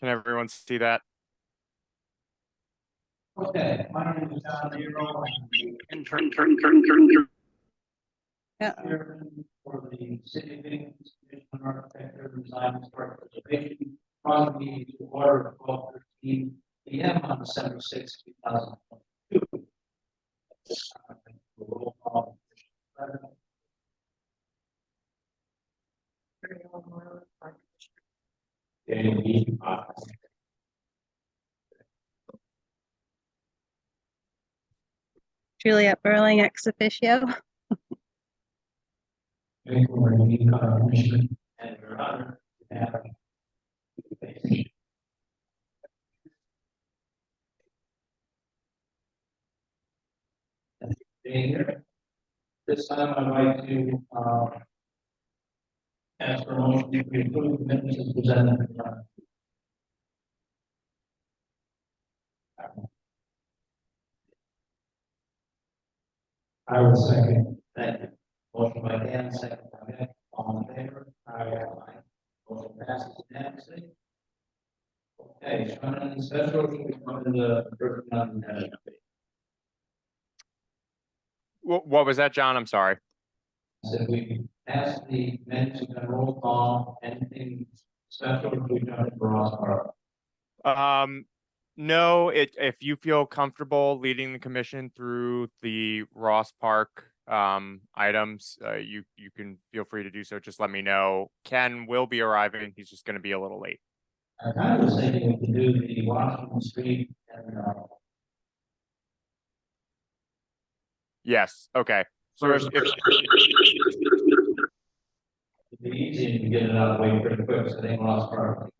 Can everyone see that? Okay, my name is John Nero. Intern. Yeah. For the city of Binghamton Commission on Architecture and Design and Participation, probably to order at 12:13 p.m. on December 6, 2022. Roll call. Juliet Burling ex officio. Commission and your honor to have being here. This time I'd like to ask for a motion to approve the minutes as presented. I will second. Thank you. Motion by Dan, second by Nick. All in favor? Aye. Motion passes unanimously. Okay, Sean, any special, should we come to the first one? What was that, John? I'm sorry. So we pass the minutes and roll call, anything special if we jump for Ross Park? No, if you feel comfortable leading the commission through the Ross Park items, you can feel free to do so. Just let me know. Ken will be arriving. He's just going to be a little late. I kind of was thinking we could do the Washington Street and Yes. Okay. So it'd be easy to get it out of the way pretty quick, so they Ross Park.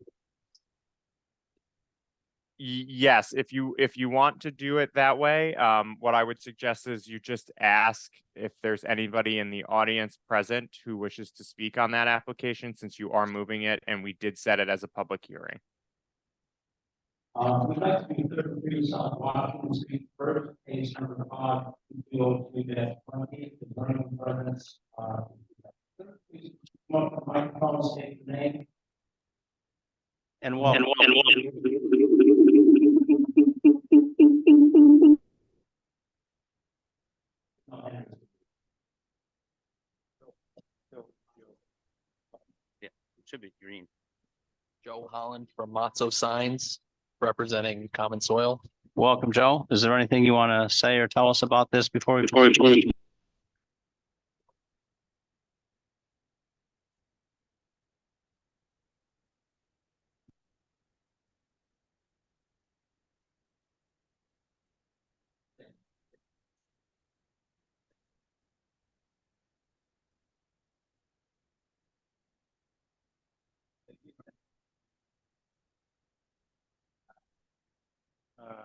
Yes, if you want to do it that way, what I would suggest is you just ask if there's anybody in the audience present who wishes to speak on that application, since you are moving it and we did set it as a public hearing. We'd like to be 33 South Washington Street first, case number 5, 202-20, the zoning ordinance. Please come up to the microphone, state your name. And welcome. Yeah, it should be green. Joe Holland from Matzo Signs, representing Common Soil. Welcome, Joe. Is there anything you want to say or tell us about this before we?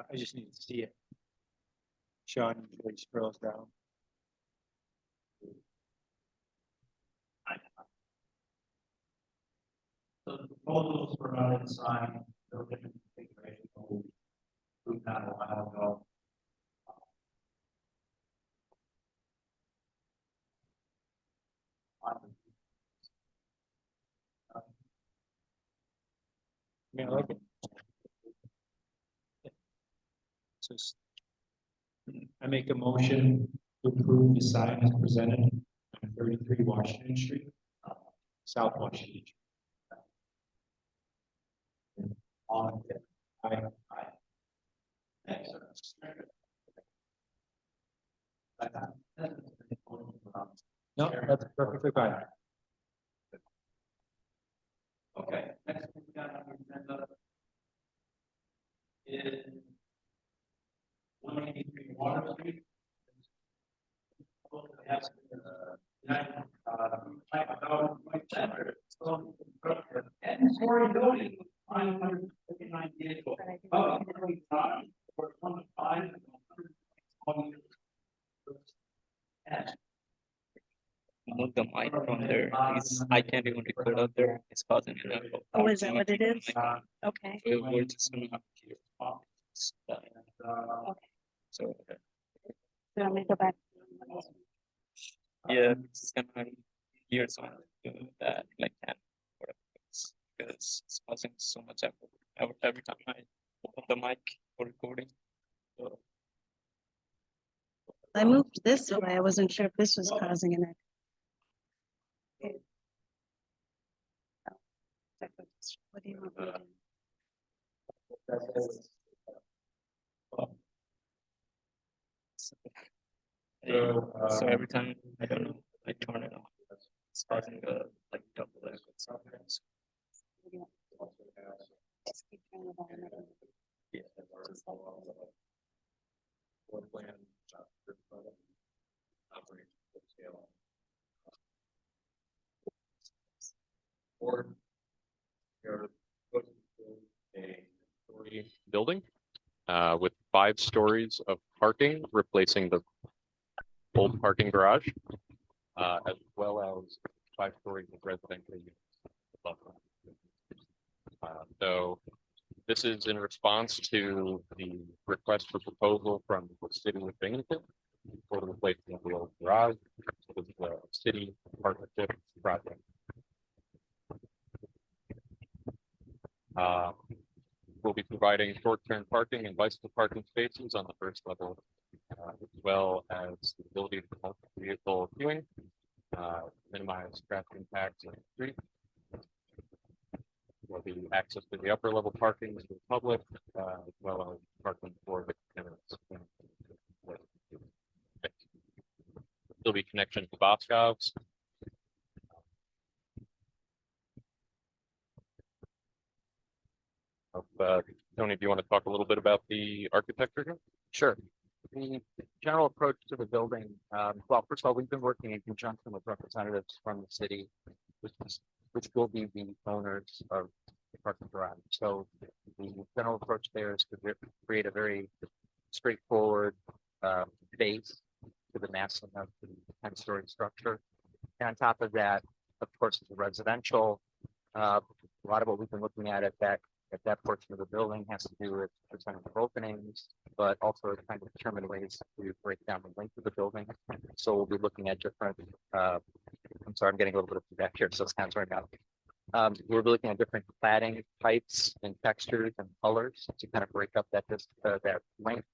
I just need to see it. Sean usually scrolls down. So the proposals for running sign, no different configuration. We've done a while ago. Yeah, I like it. So I make a motion to approve the sign as presented on 33 Washington Street, South Washington. On it. Aye. Excellent. No, that's perfectly fine. Okay, next we've got on the agenda is 183 Water Street. And story building, 559 vehicles. Move the mic from there. I can't even record out there. It's causing an echo. Oh, is that what it is? Okay. So we're just gonna have to hear. So So let me go back. yeah, it's gonna hear something that like that. because it's causing so much echo every time I open the mic for recording. So I moved this away. I wasn't sure if this was causing an echo. What do you want me to do? so every time I don't know, I turn it on. It's causing a like double echo sometimes. What do you want? Just keep turning it on. Yeah. Just like Or you're putting a story building with 5 stories of parking, replacing the old parking garage, as well as 5 stories of residential units above them. So this is in response to the request for proposal from the city of Binghamton for the replacement of the old garage. This is a city partnership project. We'll be providing short-term parking and bicycle parking spaces on the first level, as well as the ability to promote vehicle queuing, minimize traffic impacts on the street. There'll be access to the upper level parking to the public, as well as parking for the tenants. There'll be connection to Boscov's. Tony, do you want to talk a little bit about the architecture here? Sure. The general approach to the building, well, first of all, we've been working in conjunction with representatives from the city, which will be the owners of the parking garage. So the general approach there is to create a very straightforward base to the massing of the 10-story structure. And on top of that, of course, the residential. A lot of what we've been looking at that portion of the building has to do with percentage of openings, but also trying to determine ways to break down the length of the building. So we'll be looking at different, I'm sorry, I'm getting a little bit of feedback here, so it's kind of right now. We'll be looking at different cladding types and textures and colors to kind of break up that length,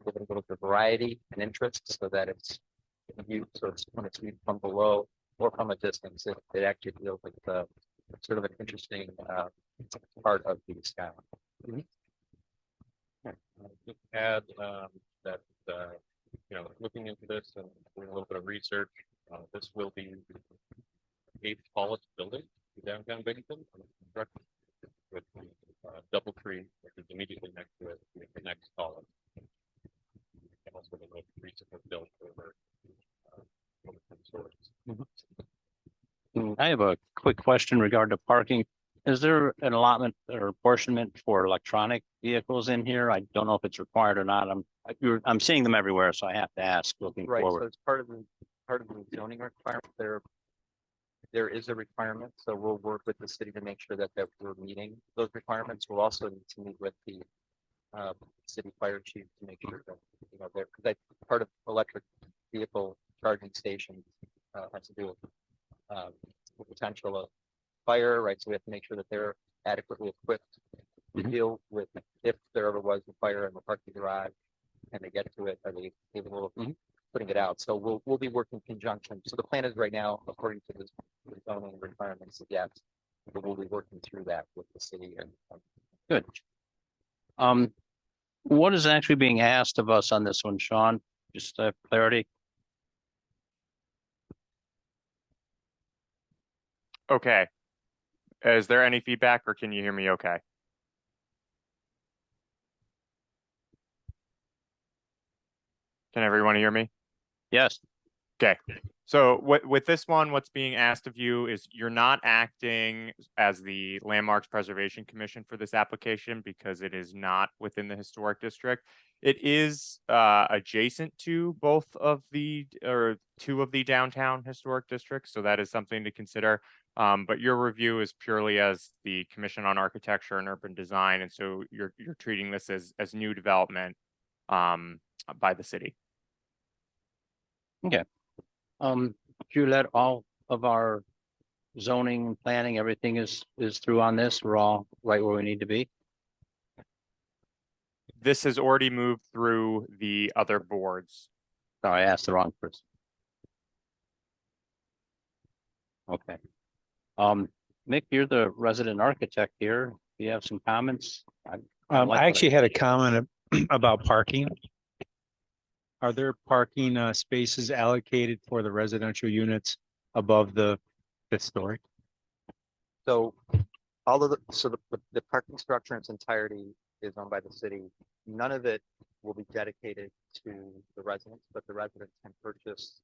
give it a little bit of variety and interest so that it's viewed, so it's when it's viewed from below or from a distance, it actually feels like the sort of an interesting part of the skyline. Just add that looking into this and doing a little bit of research, this will be the 8th tallest building in downtown Binghamton, with double tree, which is immediately next to it, the next tallest. And also the most recent was built over 10 stories. I have a quick question regarding to parking. Is there an allotment or apportionment for electronic vehicles in here? I don't know if it's required or not. I'm seeing them everywhere, so I have to ask looking Right, so forward. it's part of the zoning requirement. There is a requirement, so we'll work with the city to make sure that we're meeting those requirements. We'll also need to meet with the city fire chief to make sure that because part of electric vehicle charging stations has to do with the potential of fire, right? So we have to make sure that they're adequately equipped to deal with if there ever was a fire in the parking garage and they get to it, are they capable of putting it out? So we'll be working in conjunction. So the plan is right now, according to the zoning requirements, yes, but we'll be working through that with the city and Good. What is actually being asked of us on this one, Sean? Just clarity. Okay. Is there any feedback or can you hear me okay? Can everyone hear me? Yes. Okay. So with this one, what's being asked of you is you're not acting as the Landmarks Preservation Commission for this application because it is not within the historic district. It is adjacent to two of the downtown historic districts. So that is something to consider. But your review is purely as the Commission on Architecture and Urban Design. And so you're treating this as new development by the city. Okay. Do you let all of our zoning, planning, everything is through on this? We're all right where we need to be? This has already moved through the other boards. Sorry, I asked the wrong person. Okay. Mick, you're the resident architect here. Do you have some comments? like I what actually had a comment about parking. Are there parking spaces allocated for the residential units above the fifth story? So all of the parking structure in its entirety is owned by the city. None of it will be dedicated to the residents, but the residents can purchase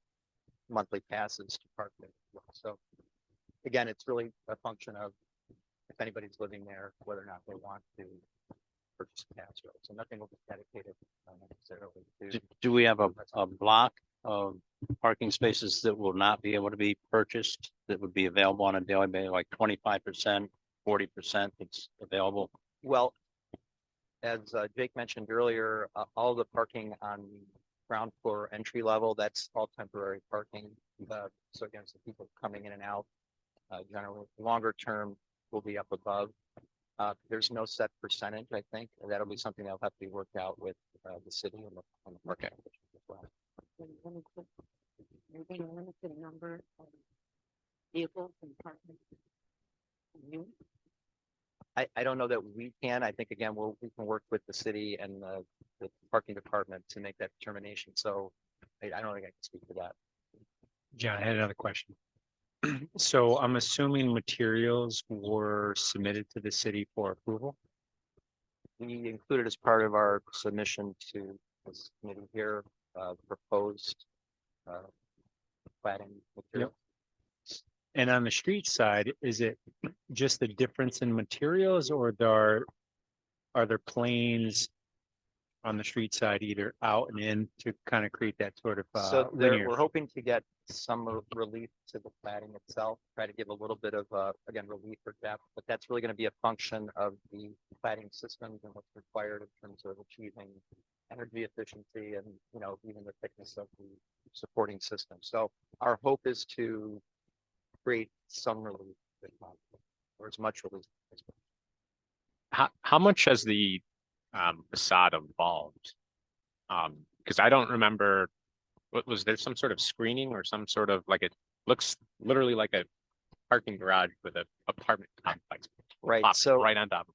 monthly passes to park there. So again, it's really a function of if anybody's living there, whether or not they want to purchase a pass. Right? So nothing will be dedicated necessarily to. Do we have a block of parking spaces that will not be able to be purchased, that would be available on a daily basis, like 25%, 40% that's available? Well, as Jake mentioned earlier, all the parking on the ground floor entry level, that's all temporary parking. So again, so people coming in and out, generally longer term will be up above. There's no set percentage, I think, and that'll be something that'll have to be worked out with the city and the parking commission as well. Are they limit the number of vehicles and parking? I don't know that we can. I think again, we can work with the city and the parking department to make that determination. So I don't think I can speak to that. John, I had another question. So I'm assuming materials were submitted to the city for approval? We included as part of our submission to this committee here, proposed cladding material. And on the street side, is it just the difference in materials, or are there planes on the street side, either out and in, to kind of create that sort of So linear? we're hoping to get some relief to the cladding itself, try to give a little bit of, again, relief or depth, but that's really going to be a function of the cladding systems and what's required in terms of achieving energy efficiency and, you know, even the thickness of the supporting system. So our hope is to create some relief, if possible, or as much relief as possible. How much has the facade evolved? Because I don't remember, what was there some sort of screening or some sort of, like, it looks literally like a parking garage with an apartment complex. Right. plopped So right on top.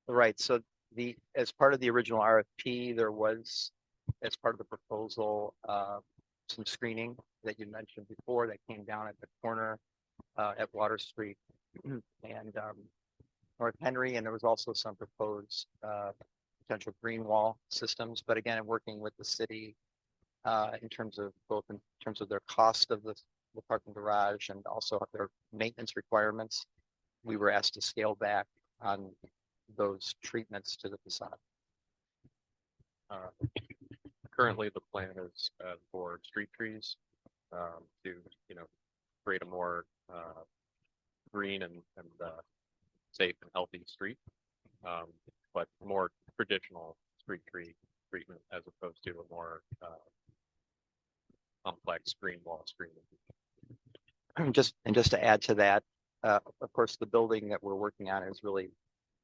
right. So as part of the original RFP, there was, as part of the proposal, some screening that you mentioned before that came down at the corner at Water Street and North Henry, and there was also some proposed potential green wall systems. But again, I'm working with the city in terms of their cost of the parking garage and also their maintenance requirements. We were asked to scale back on those treatments to the facade. Currently, the plan is for street trees to, you know, create a more green and safe and healthy street, but more traditional street tree treatment as opposed to a more complex green wall screening. Just to add to that, of course, the building that we're working on is really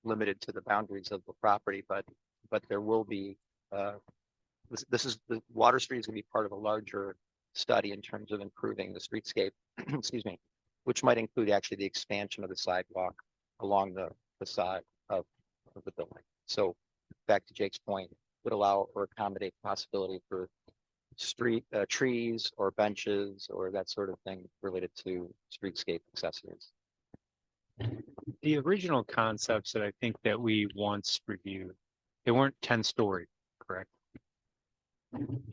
limited to the boundaries of the property, but there will be this is the Water Street is going to be part of a larger study in terms of improving the streetscape, excuse me, which might include actually the expansion of the sidewalk along the facade of the building. So back to Jake's point, would allow or accommodate possibility for street trees or benches or that sort of thing related to streetscape accessories. The original concepts that I think that we once reviewed, they weren't 10-story, correct?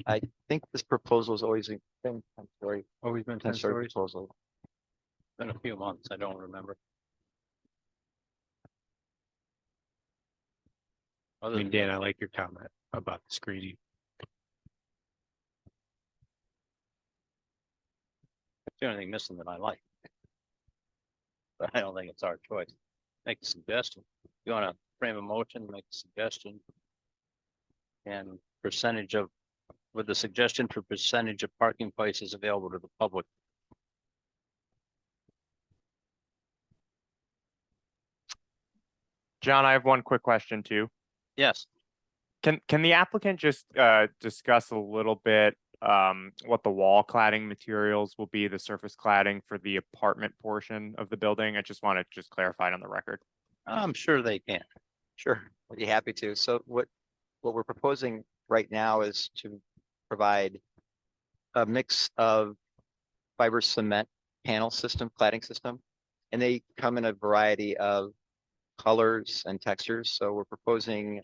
I think this proposal has always been 10-story, Always been 10 10-story stories? proposal. Been a few months, I don't remember. I mean, Dan, I like your comment about the screening. That's the only thing missing that I like. But I don't think it's our choice. Make a suggestion. You want to frame a motion, make a suggestion. And percentage of, with the suggestion for percentage of parking places available to the public. John, I have one quick question too. Yes. Can the applicant just discuss a little bit what the wall cladding materials will be, the surface cladding for the apartment portion of the building? I just want to just clarify it on the record. I'm sure they can. Sure, I'd be happy to. So what we're proposing right now is to provide a mix of fiber cement panel system, cladding system, and they come in a variety of colors and textures. So we're proposing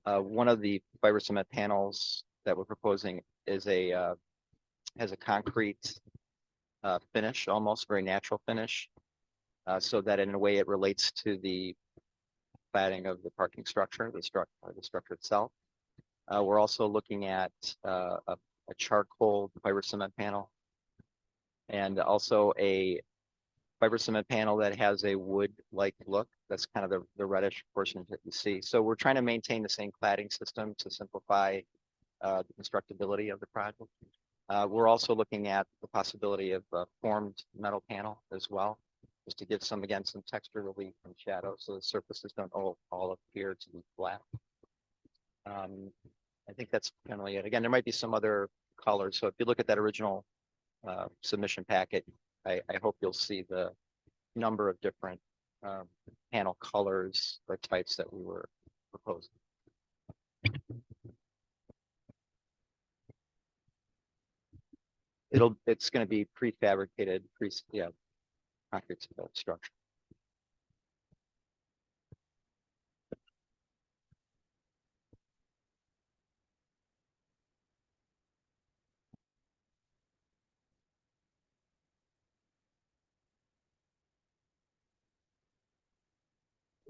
one of the fiber cement panels that we're proposing is has a concrete finish, almost very natural finish, so that in a way it relates to the cladding of the parking structure, the structure itself. We're also looking at a charcoal fiber cement panel, and also a fiber cement panel that has a wood-like look. That's kind of the reddish portion that you see. So we're trying to maintain the same cladding system to simplify the constructability of the project. We're also looking at the possibility of a formed metal panel as well, just to give some, again, some texture relief and shadow, so the surfaces don't all appear to be flat. I think that's generally it. Again, there might be some other colors. So if you look at that original submission packet, I hope you'll see the number of different panel colors or types that we were proposing. It's going to be prefabricated, concrete structure.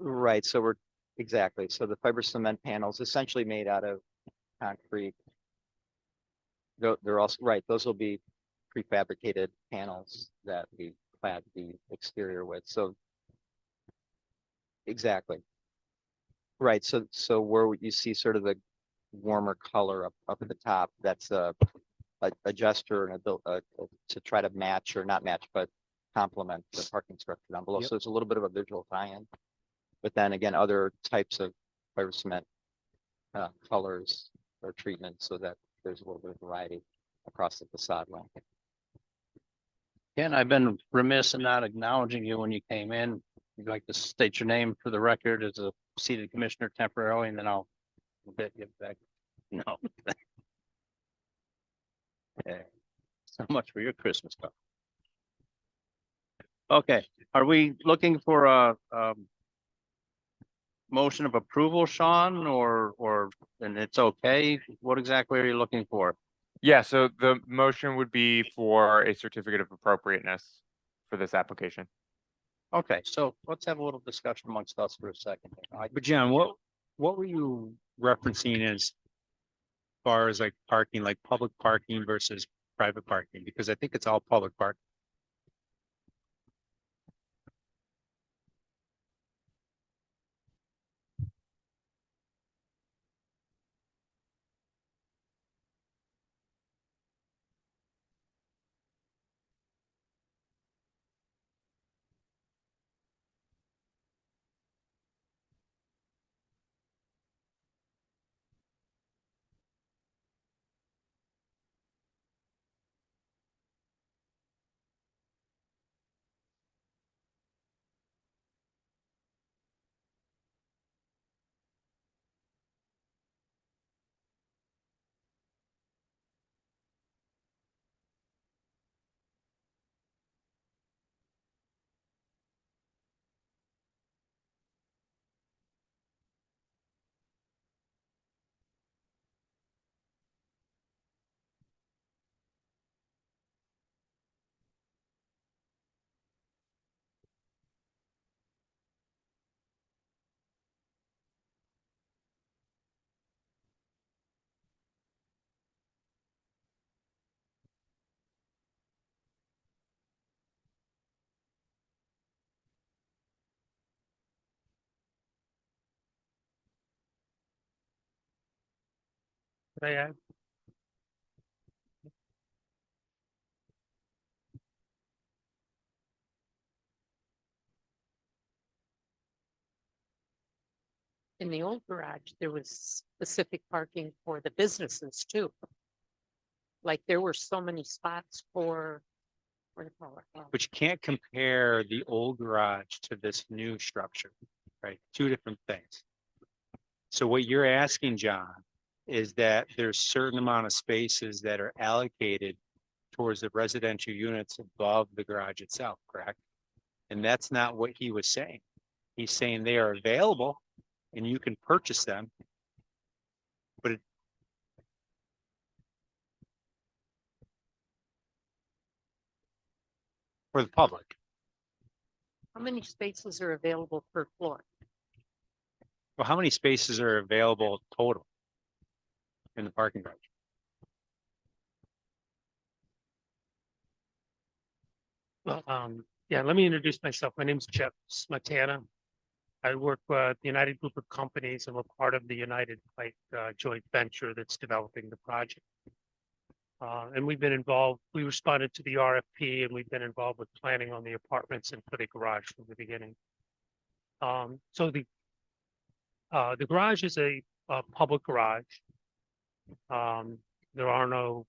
Right, so exactly. So the fiber cement panels essentially made out of concrete. They're also, right, those will be prefabricated panels that we clad the exterior with. So exactly. Right, so where you see sort of the warmer color up at the top, that's a gesture and to try to match or not match, but complement the parking structure down below. So it's a little bit of a visual tie-in. But then again, other types of fiber cement colors or treatments, so that there's a little bit of variety across the facade line. Ken, I've been remiss in not acknowledging you when you came in. You'd like to state your name for the record as a seated commissioner temporarily, and then I'll bet you back. No. Okay. So much for your Christmas card. Okay, are we looking for a motion of approval, Sean, or and it's okay? What exactly are you looking for? Yeah, so the motion would be for a certificate of appropriateness for this application. Okay, so let's have a little discussion amongst us for a second. But John, what were you referencing as far as like parking, like public parking versus private parking? Because I think it's all public parking. Yeah. In the old garage, there was specific parking for the businesses too. Like there were so many spots for, what do you call it? But you can't compare the old garage to this new structure, right? Two different things. So what you're asking, John, is that there's certain amount of spaces that are allocated towards the residential units above the garage itself, correct? And that's not what he was saying. He's saying they are available and you can purchase them. But for the public, How many spaces are available per floor? well, how many spaces are available total in the parking garage? Well, yeah, let me introduce myself. My name's Jeff Smetana. I work with the United Group of Companies and we're part of the United Pike joint venture that's developing the project. And we've been involved, we responded to the RFP and we've been involved with planning on the apartments and for the garage from the beginning. So the garage is a public garage. There are no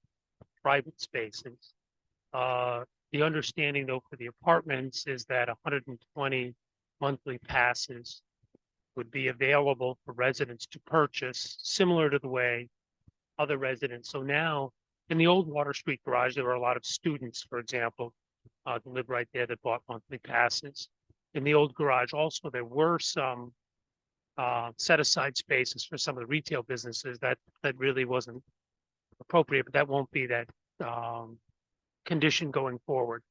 private spaces. The understanding though for the apartments is that 120 monthly passes would be available for residents to purchase, similar to the way other residents. So now in the old Water Street garage, there were a lot of students, for example, that live right there that bought monthly passes. In the old garage also, there were some set aside spaces for some of the retail businesses that really wasn't appropriate, but that won't be that condition going forward.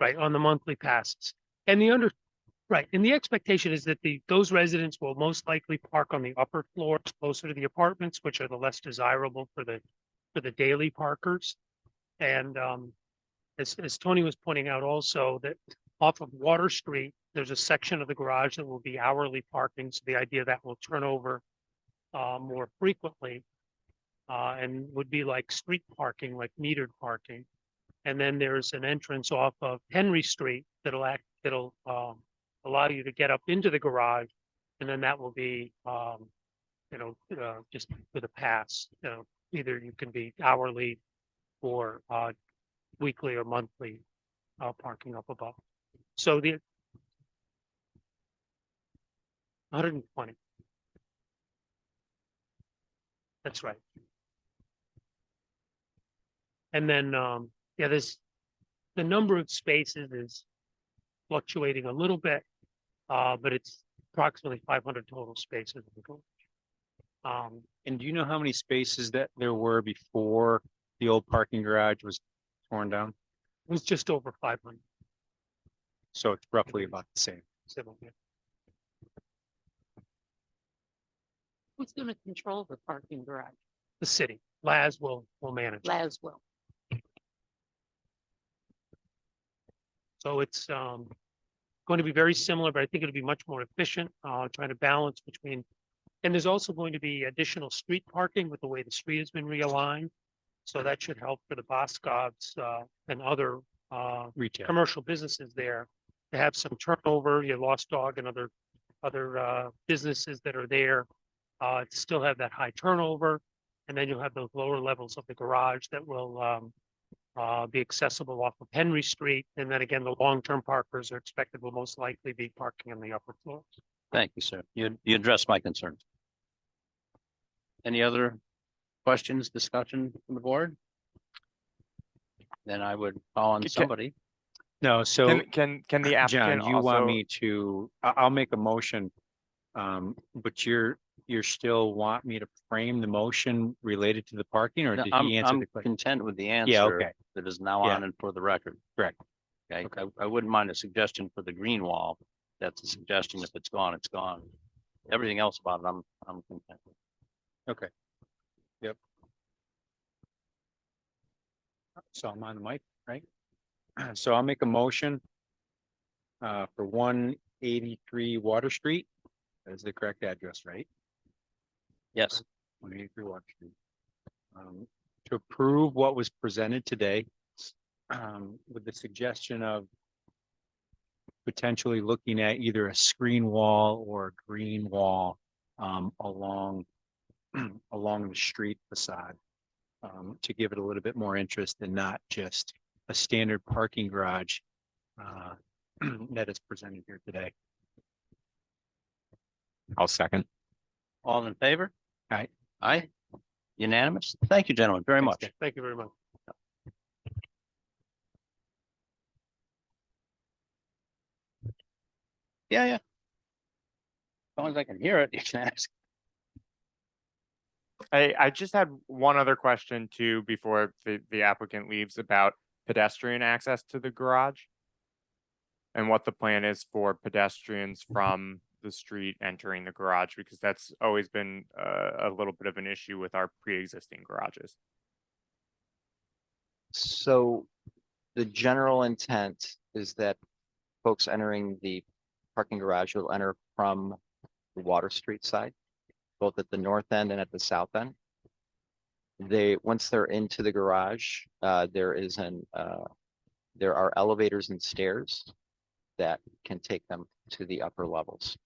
Right, on the monthly passes. And the expectation is that those residents will most likely park on the upper floors closer to the apartments, which are the less desirable for the daily parkers. And as Tony was pointing out also, that off of Water Street, there's a section of the garage that will be hourly parking. So the idea that will turn over more frequently and would be like street parking, like metered parking. And then there's an entrance off of Henry Street that'll allow you to get up into the garage. And then that will be, just with a pass, either you can be hourly or weekly or monthly parking up above. So the 120. That's right. And then, yeah, the number of spaces is fluctuating a little bit, but it's approximately 500 total spaces. And do you know how many spaces that there were before the old parking garage was torn down? It was just over 500. So it's roughly about the same. Who's going to control the parking garage? The city, Laz will manage. Laswell. So it's going to be very similar, but I think it'll be much more efficient, trying to balance between, and there's also going to be additional street parking with the way the street has been realigned. So that should help for the Boscovs and other Retail. commercial businesses there to have some turnover, your Lost Dog and other businesses that are there to still have that high turnover. And then you'll have those lower levels of the garage that will be accessible off of Henry Street. And then again, the long-term parkers are expected will most likely be parking on the upper floors. Thank you, sir. You addressed my concerns. Any other questions, discussion from the board? Then I would call on somebody. No, so Can the John, applicant you want also, me to, I'll make a motion. But you're still want me to frame the motion related to the parking, or No, did he answer I'm the question? content with the Yeah, answer okay. that is now Yeah. on and for the record. Correct. Okay, Okay. I wouldn't mind a suggestion for the green wall. That's a suggestion. If it's gone, it's gone. Everything else about it, I'm content with. Okay. Yep. So I'm on the mic, right? So I'll make a motion for 183 Water Street. That is the correct address, right? Yes, 183 Water Street. To approve what was presented today, with the suggestion of potentially looking at either a screen wall or a green wall along along the street facade to give it a little bit more interest and not just a standard parking garage that is presented here today. I'll second. All in favor? Aye. Aye. Unanimous. Thank you, gentlemen, very much. Thank you very much. Yeah, yeah. As long as I can hear it, you can ask. I just had one other question too before the applicant leaves about pedestrian access to the garage. And what the plan is for pedestrians from the street entering the garage, because that's always been a little bit of an issue with our pre-existing garages. So the general intent is that folks entering the parking garage will enter from the Water Street side, both at the north end and at the south end. Once they're into the garage, there are elevators and stairs that can take them to the upper levels.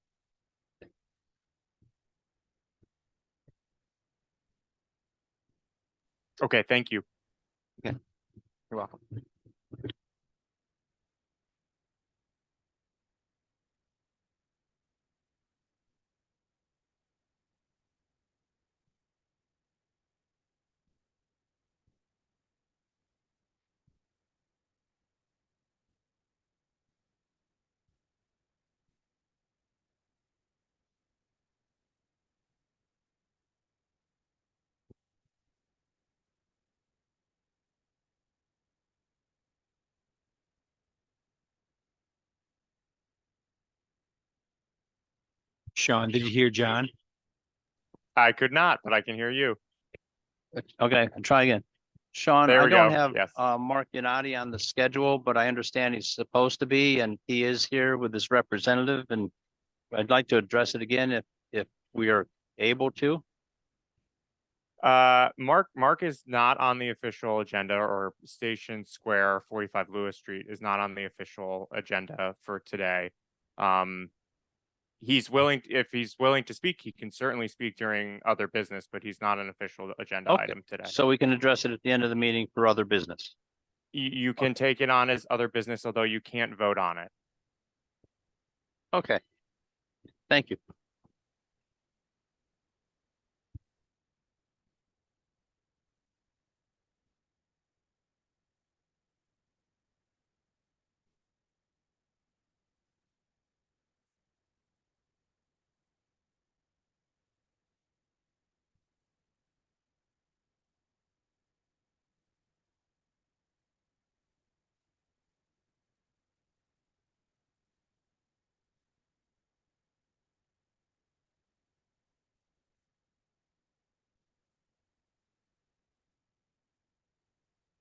Okay, thank you. You're welcome. Sean, did you hear John? I could not, but I can hear you. Okay, I'll try again. Sean, There I we don't go. have Yes. Mark Yanati on the schedule, but I understand he's supposed to be, and he is here with his representative, and I'd like to address it again if we are able to. Mark is not on the official agenda, or Station Square 45 Lewis Street is not on the official agenda for today. If he's willing to speak, he can certainly speak during other business, but he's not an official agenda Okay, item today. so we can address it at the end of the meeting for other business. You can take it on as other business, although you can't vote on it. Okay. Thank you.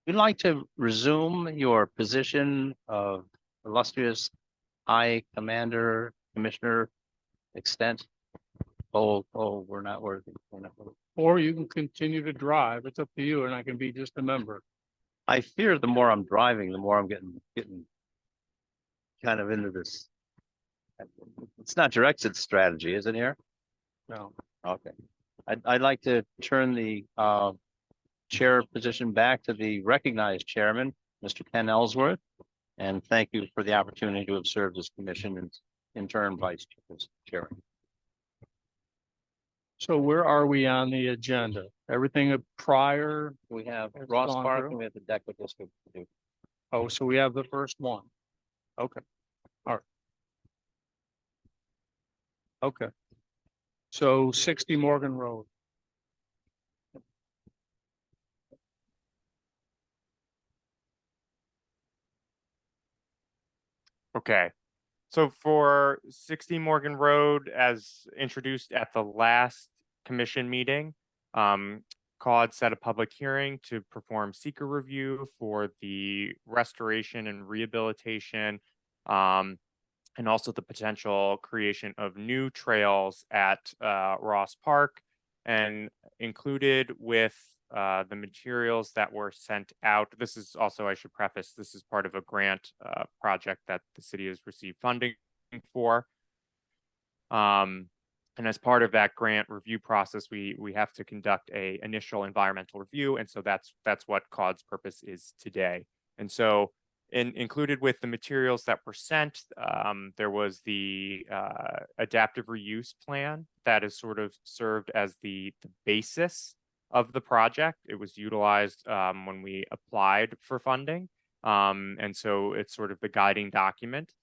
We'd like to resume your position of illustrious High Commander, Commissioner, Extent. Oh, we're not worthy. We're not worthy. Or you can continue to drive. It's up to you, and I can be just a member. I fear the more I'm driving, the more I'm getting kind of into this. It's not your exit strategy, is it here? No. Okay. I'd like to turn the chair position back to the recognized chairman, Mr. Ken Ellsworth. And thank you for the opportunity to have served this commission and in turn vice chair. So where are we on the agenda? Everything prior? We have It's Ross gone Park through? and we have the DECO district to do. Oh, so we have the first one. Okay. All right. Okay. So 60 Morgan Road. Okay. So for 60 Morgan Road, as introduced at the last commission meeting, Caud set a public hearing to perform seeker review for the restoration and rehabilitation, and also the potential creation of new trails at Ross Park. And included with the materials that were sent out. This is also, I should preface, this is part of a grant project that the city has received funding for. And as part of that grant review process, we have to conduct a initial environmental review. And so that's what Caud's purpose is today. And so included with the materials that were sent, there was the adaptive reuse plan that is sort of served as the basis of the project. It was utilized when we applied for funding. And so it's sort of the guiding document.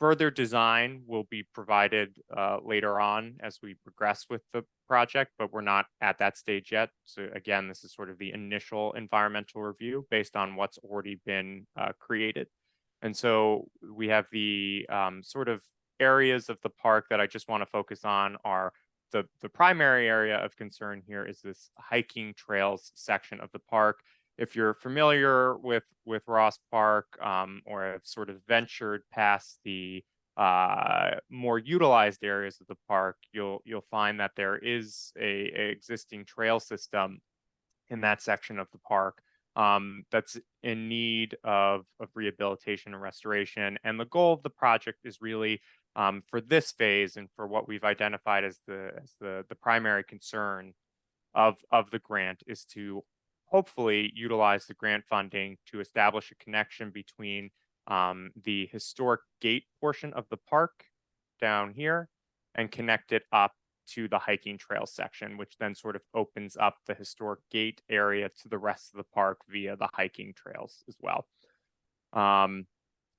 Further design will be provided later on as we progress with the project, but we're not at that stage yet. So again, this is sort of the initial environmental review based on what's already been created. And so we have the sort of areas of the park that I just want to focus on are the primary area of concern here is this hiking trails section of the park. If you're familiar with Ross Park or have sort of ventured past the more utilized areas of the park, you'll find that there is a existing trail system in that section of the park that's in need of rehabilitation and restoration. And the goal of the project is really for this phase and for what we've identified as the primary concern of the grant is to hopefully utilize the grant funding to establish a connection between the historic gate portion of the park down here and connect it up to the hiking trail section, which then sort of opens up the historic gate area to the rest of the park via the hiking trails as well. And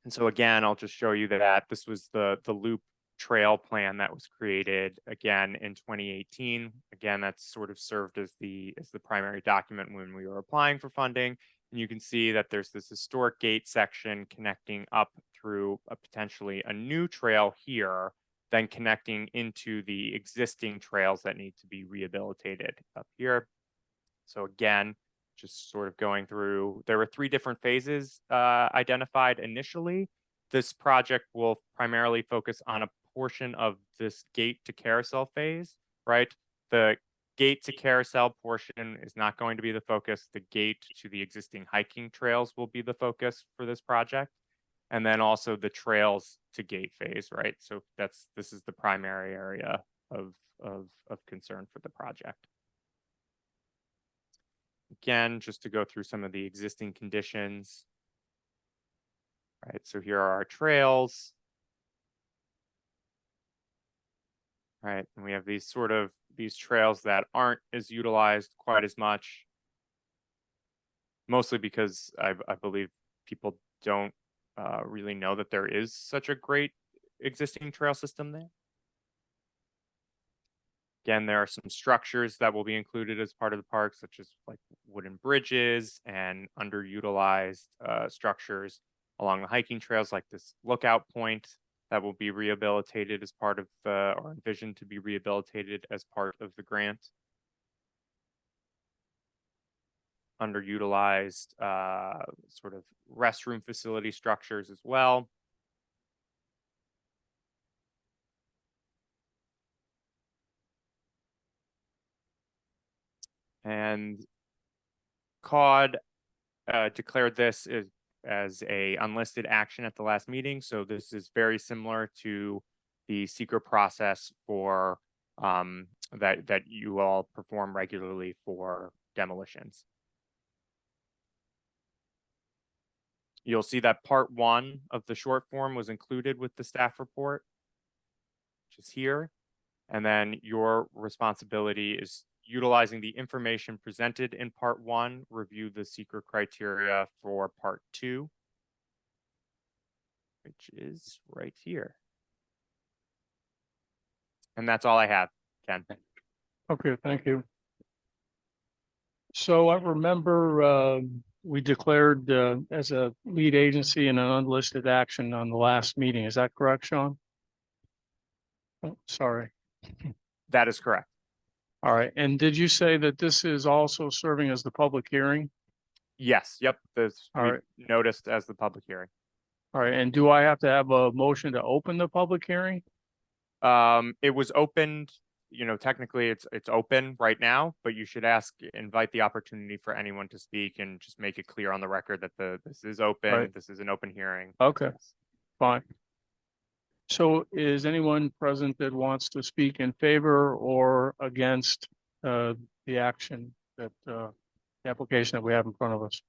so again, I'll just show you that this was the loop trail plan that was created again in 2018. Again, that's sort of served as the primary document when we were applying for funding. And you can see that there's this historic gate section connecting up through potentially a new trail here, then connecting into the existing trails that need to be rehabilitated up here. So again, just sort of going through, there were 3 different phases identified initially. This project will primarily focus on a portion of this gate to carousel phase, right? The gate to carousel portion is not going to be the focus. The gate to the existing hiking trails will be the focus for this project. And then also the trails to gate phase, right? So this is the primary area of concern for the project. Again, just to go through some of the existing conditions. Right, so here are our trails. Right, and we have these trails that aren't as utilized quite as much. Mostly because I believe people don't really know that there is such a great existing trail system there. Again, there are some structures that will be included as part of the park, such as like wooden bridges and underutilized structures along the hiking trails, like this lookout point that will be rehabilitated as part of or envisioned to be rehabilitated as part of the grant. Underutilized sort of restroom facility structures as well. And Caud declared this as a unlisted action at the last meeting. So this is very similar to the secret process for that you all perform regularly for demolitions. You'll see that part 1 of the short form was included with the staff report, which is here. And then your responsibility is utilizing the information presented in part 1, review the secret criteria for part 2, which is right here. And that's all I have, Ken. Okay, thank you. So I remember we declared as a lead agency in an unlisted action on the last meeting. Is that correct, Sean? Oh, sorry. That is correct. All right. And did you say that this is also serving as the public hearing? Yes. Yep. This All right. noticed as the public hearing. All right. And do I have to have a motion to open the public hearing? It was opened technically it's open right now, but you should invite the opportunity for anyone to speak and just make it clear on the record that this is open, Right. this is an open hearing. Okay, fine. So is anyone present that wants to speak in favor or against the action that the application that we have in front of us?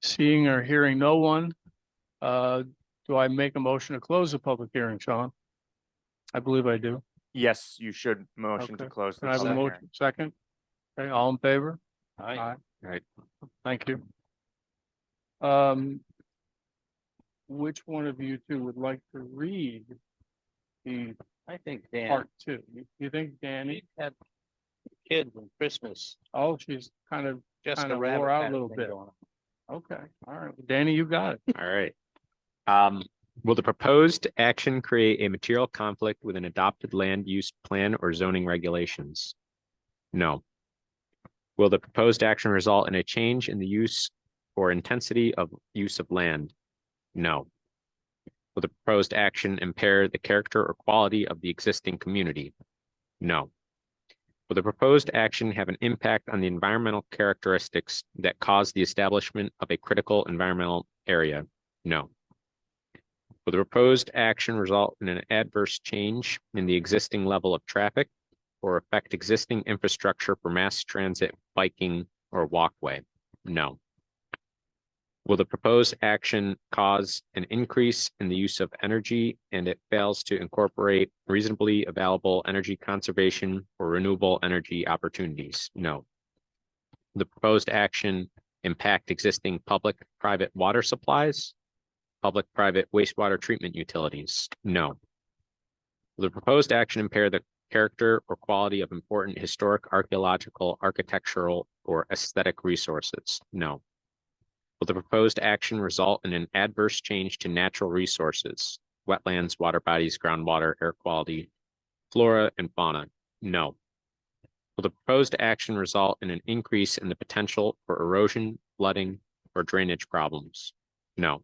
Seeing or hearing no one, do I make a motion to close the public hearing, Sean? I believe I do. Yes, you should motion to Okay. close the Can I have a public motion, hearing. second? Okay, all in favor? Aye. Right. Thank you. Which one of you two would like to read the I think Dan, part two? You think Danny? had kids and Christmas, Oh, she's kind of Jessica wore Rabbit out a kind of little thing bit. going on. Okay, all right. Danny, you got it. All right. Will the proposed action create a material conflict with an adopted land use plan or zoning regulations? No. Will the proposed action result in a change in the use or intensity of use of land? No. Will the proposed action impair the character or quality of the existing community? No. Will the proposed action have an impact on the environmental characteristics that cause the establishment of a critical environmental area? No. Will the proposed action result in an adverse change in the existing level of traffic or affect existing infrastructure for mass transit, biking, or walkway? No. Will the proposed action cause an increase in the use of energy and it fails to incorporate reasonably available energy conservation or renewable energy opportunities? No. Will the proposed action impact existing public-private water supplies, public-private wastewater treatment utilities? No. Will the proposed action impair the character or quality of important historic, archaeological, architectural, or aesthetic resources? No. Will the proposed action result in an adverse change to natural resources, wetlands, water bodies, groundwater, air quality, flora, and fauna? No. Will the proposed action result in an increase in the potential for erosion, flooding, or drainage problems? No.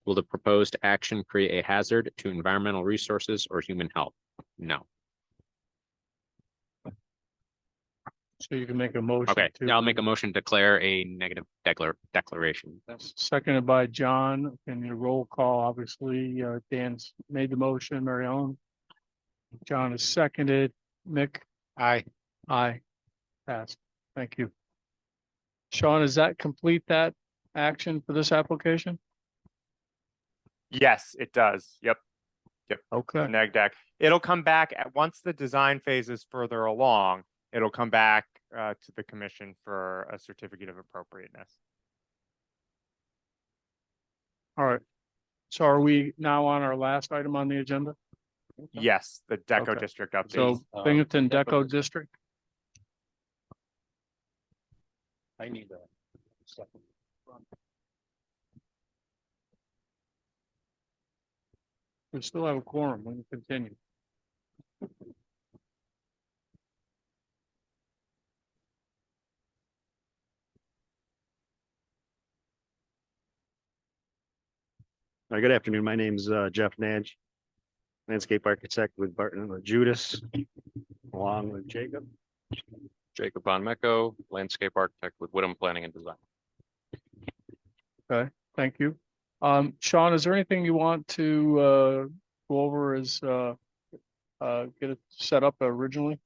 Will the proposed action create a hazard to environmental resources or human health? No. So you can make a motion. Okay, to- I'll make a motion to declare a negative declaration. Seconded by John. Can you roll call? Obviously, Dan's made the motion, Mary Ellen. John is seconded. Mick? Aye. Aye. Passed. Thank you. Sean, does that complete that action for this application? Yes, it does. Yep. Okay, Neg deck. It'll come back once the design phase is further along. It'll come back to the commission for a certificate of appropriateness. all right. So are we now on our last item on the agenda? Yes, the DECO Okay. district update. So Binghamton Deco District, I need a second. we still have a quorum. We can continue. Good afternoon. My name's Jeff Nage, landscape architect with Barton and Judas, along with Jacob. Jacob Von Mecco, landscape architect with Whittam Planning and Design. Thank you. Sean, is there anything you want to go over as get it set up originally?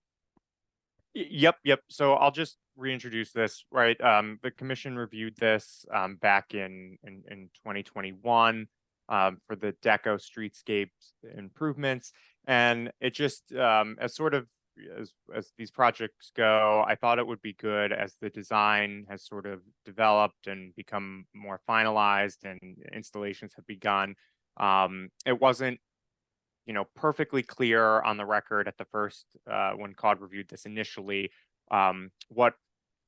Yep. So I'll just reintroduce this, right? The commission reviewed this back in 2021 for the DECO streetscape improvements. And it just as sort of as these projects go, I thought it would be good as the design has sort of developed and become more finalized and installations have begun. It wasn't perfectly clear on the record at the first when Caud reviewed this initially what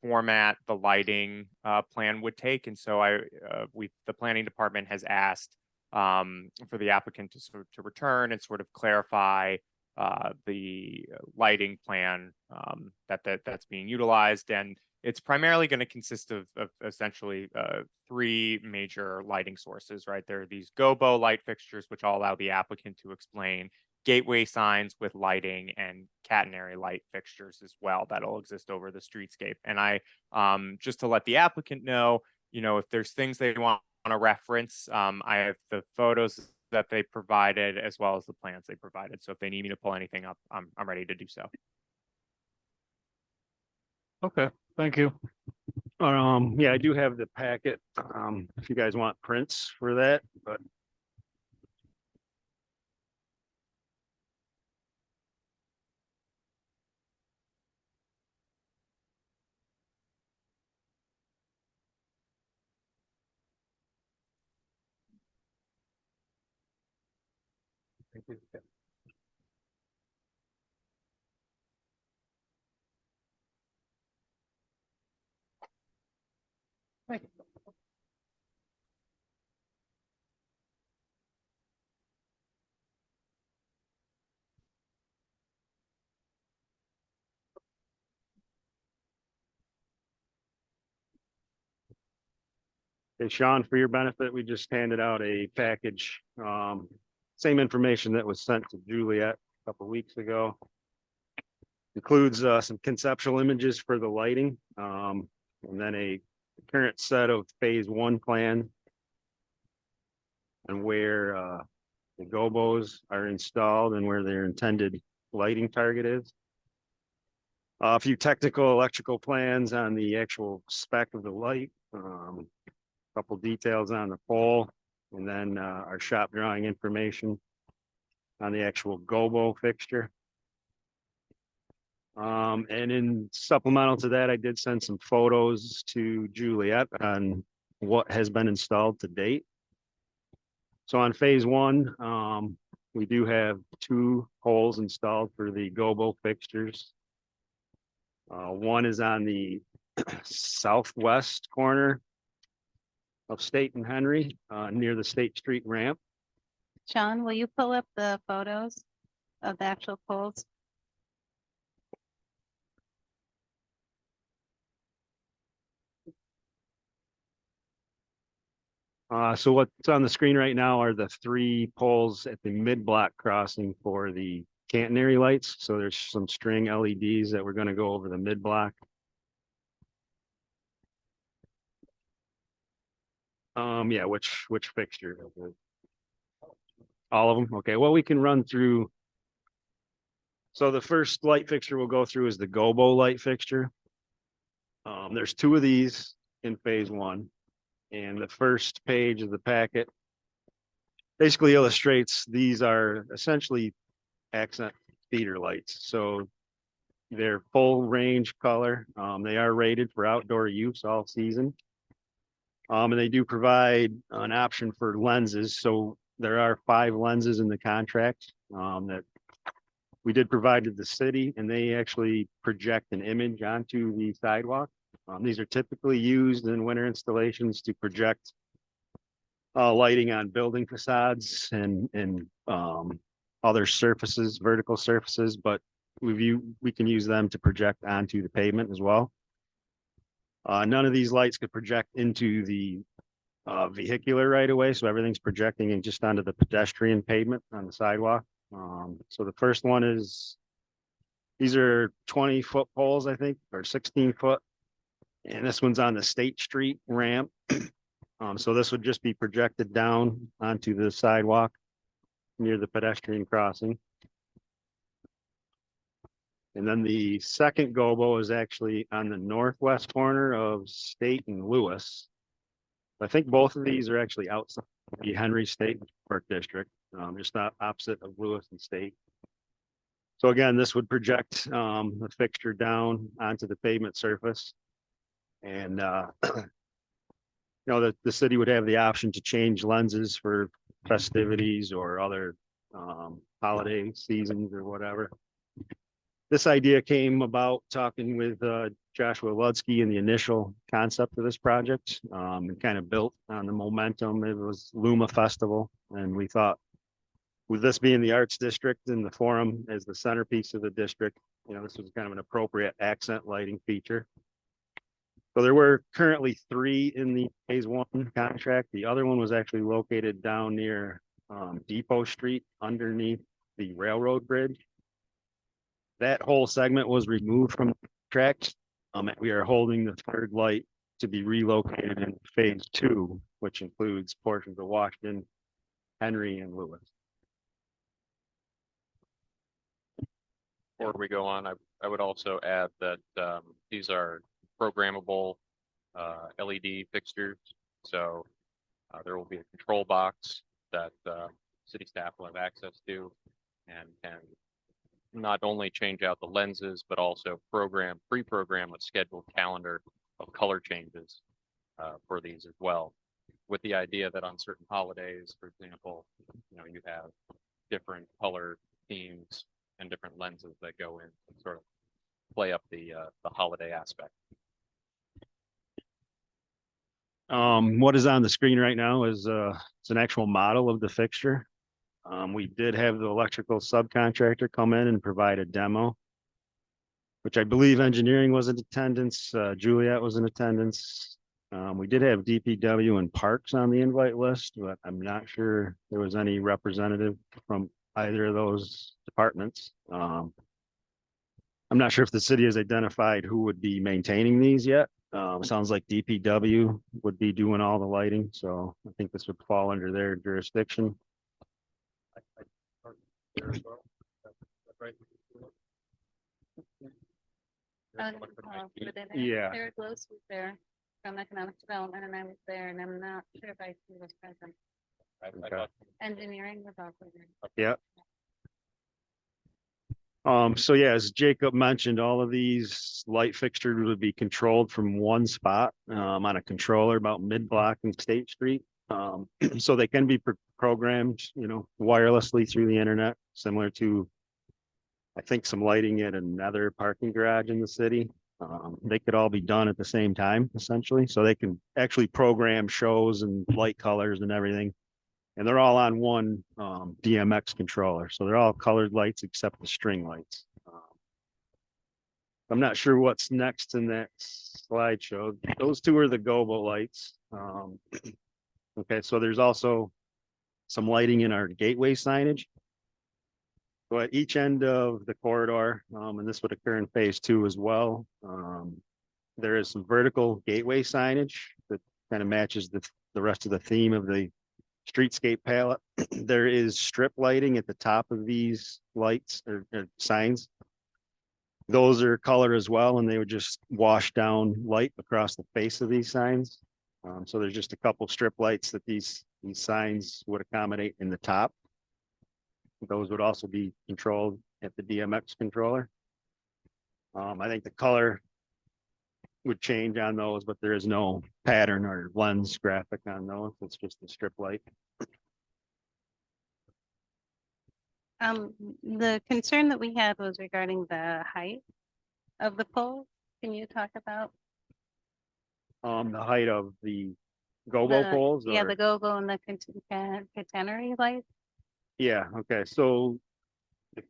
format the lighting plan would take, and so the planning department has asked for the applicant to return and sort of clarify the lighting plan that's being utilized, and it's primarily going to consist of essentially three major lighting sources, right? There are these gobo light fixtures, which all allow the applicant to explain, gateway signs with lighting, and catenary light fixtures as well that'll exist over the streetscape. And I, just to let the applicant know, if there's things they want to reference, I have the photos that they provided as well as the plans they provided. So if they need me to pull anything up, I'm ready to do so. Okay, thank you. Yeah, I do have the packet, if you guys want prints for that, but. Hey, Sean, for your benefit, we just handed out a package, same information that was sent to Juliet a couple weeks ago. Includes some conceptual images for the lighting, and then a current set of phase one plan and where the gobos are installed and where their intended lighting target is. A few technical electrical plans on the actual spec of the light, couple details on the pole, and then our shop drawing information on the actual gobo fixture. And in supplemental to that, I did send some photos to Juliet on what has been installed to date. So on phase one, we do have 2 poles installed for the gobo fixtures. One is on the southwest corner of State and Henry, near the State Street ramp. Sean, will you pull up the photos of the actual poles? So what's on the screen right now are the 3 poles at the mid-block crossing for the catenary lights. So there's some string LEDs that we're going to go over the mid-block. Yeah, which fixture? All of them? Okay, well, we can run through. So the first light fixture we'll go through is the gobo light fixture. There's 2 of these in phase one. And the first page of the packet basically illustrates these are essentially accent feeder lights. So they're full range color. They are rated for outdoor use all season. And they do provide an option for lenses. So there are 5 lenses in the contract that we did provide to the city, and they actually project an image onto the sidewalk. These are typically used in winter installations to project lighting on building facades and other surfaces, vertical surfaces, but we can use them to project onto the pavement as well. None of these lights could project into the vehicular right away, so everything's projecting in just onto the pedestrian pavement on the sidewalk. So the first one is, these are 20-foot poles, I think, or 16-foot. And this one's on the State Street ramp. So this would just be projected down onto the sidewalk near the pedestrian crossing. And then the second gobo is actually on the northwest corner of State and Lewis. I think both of these are actually outside the Henry State Park District, just not opposite of Lewis and State. So again, this would project the fixture down onto the pavement surface. And the city would have the option to change lenses for festivities or other holiday seasons or whatever. This idea came about talking with Joshua Ludsky in the initial concept of this project, and kind of built on the momentum. It was Luma Festival, and we thought, with this being the arts district and the forum as the centerpiece of the district, this was kind of an appropriate accent lighting feature. So there were currently 3 in the phase 1 contract. The other one was actually located down near Depot Street underneath the railroad bridge. That whole segment was removed from the contract. We are holding the 3rd light to be relocated in phase 2, which includes portions of Washington, Henry, and Lewis. Before we go on, I would also add that these are programmable LED fixtures. So there will be a control box that city staff will have access to and can not only change out the lenses, but also pre-program a scheduled calendar of color changes for these as well. With the idea that on certain holidays, for example, you have different color themes and different lenses that go in and sort of play up the holiday aspect. What is on the screen right now is it's an actual model of the fixture. We did have the electrical subcontractor come in and provide a demo, which I believe engineering was in attendance. Juliet was in attendance. We did have DPW and Parks on the invite list, but I'm not sure there was any representative from either of those departments. I'm not sure if the city has identified who would be maintaining these yet. Sounds like DPW would be doing all the lighting, so I think this would fall under their jurisdiction. Yeah. Sarah Gross was there from Economic Development, and I was there, and I'm not sure if I was present. Okay. Engineering was also there. Yeah. So yeah, as Jacob mentioned, all of these light fixtures would be controlled from one spot, on a controller about mid-block in State Street. So they can be programmed, wirelessly through the internet, similar to, I think, some lighting at another parking garage in the city. They could all be done at the same time, essentially. So they can actually program shows and light colors and everything. And they're all on one DMX controller. So they're all colored lights except the string lights. I'm not sure what's next in that slideshow. Those 2 are the gobo lights. Okay, so there's also some lighting in our gateway signage. So at each end of the corridor, and this would occur in phase 2 as well, there is some vertical gateway signage that kind of matches the rest of the theme of the streetscape palette. There is strip lighting at the top of these lights or signs. Those are color as well, and they would just wash down light across the face of these signs. So there's just a couple strip lights that these signs would accommodate in the top. Those would also be controlled at the DMX controller. I think the color would change on those, but there is no pattern or lens graphic on those. It's just a strip light. The concern that we had was regarding the height of the pole. Can you talk about? The height of the gobo poles? Yeah, or- the gobo and the catenary lights. Yeah, okay, so the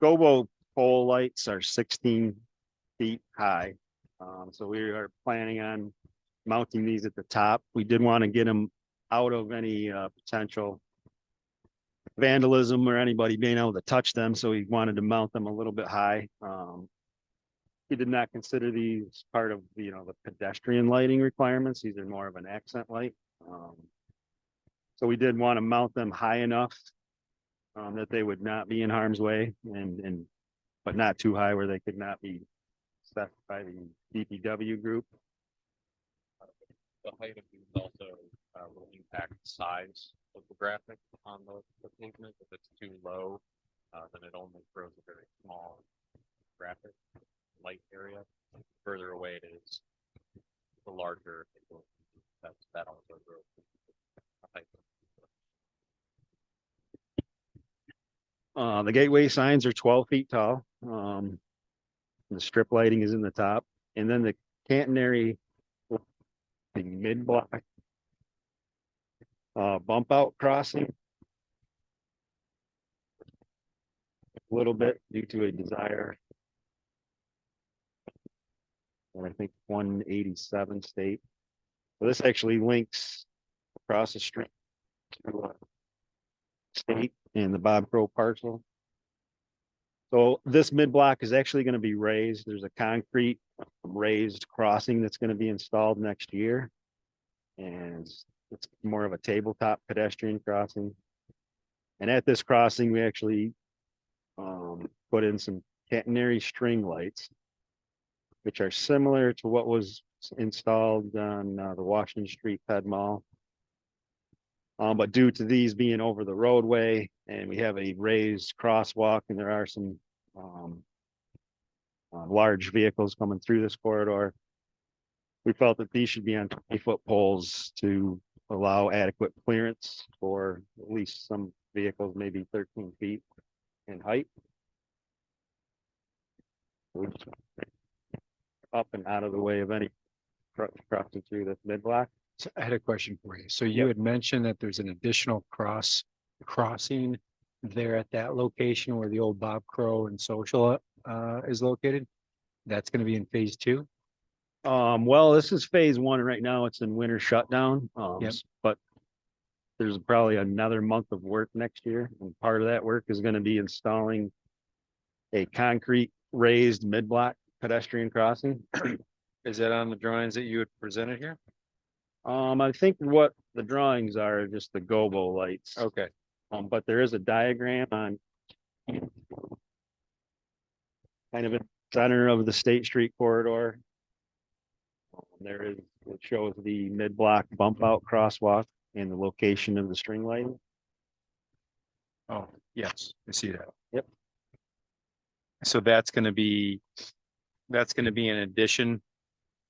gobo pole lights are 16 feet high. So we are planning on mounting these at the top. We did want to get them out of any potential vandalism or anybody being able to touch them, so we wanted to mount them a little bit high. We did not consider these part of the pedestrian lighting requirements. These are more of an accent light. So we did want to mount them high enough that they would not be in harm's way, but not too high where they could not be set by the DPW group. The height of these also will impact the size of the graphic on the pavement. If it's too low, then it only throws a very small graphic light area. The further away it is, the larger it will. That also grows the height. The gateway signs are 12 feet tall. The strip lighting is in the top, and then the catenary, the mid-block bump out crossing a little bit due to a desire or I think 187 state. So this actually links across the street to state and the Bob Crow parcel. So this mid block is actually going to be raised. There's a concrete raised crossing that's going to be installed next year. And it's more of a tabletop pedestrian crossing. And at this crossing, we actually put in some catenary string lights, which are similar to what was installed on the Washington Street Ped Mall. But due to these being over the roadway and we have a raised crosswalk and there are some large vehicles coming through this corridor, we felt that these should be on 20-foot poles to allow adequate clearance for at least some vehicles, maybe 13 feet in height. We just up and out of the way of any crossing through this mid block. So I had a question for you. So you Yep. had mentioned that there's an additional crossing there at that location where the old Bob Crow and Social is located. That's going to be in phase 2. Well, this is phase 1 right now. It's in winter shutdown. Yep. But there's probably another month of work next year. And part of that work is going to be installing a concrete raised mid block pedestrian crossing. Is that on the drawings that you had presented here? I think what the drawings are just the gobo lights. Okay. But there is a diagram on kind of in the center of the State Street corridor. There is, it shows the mid-block bump out crosswalk and the location of the string lighting. Oh, yes, I see that. Yep. So that's going to be in addition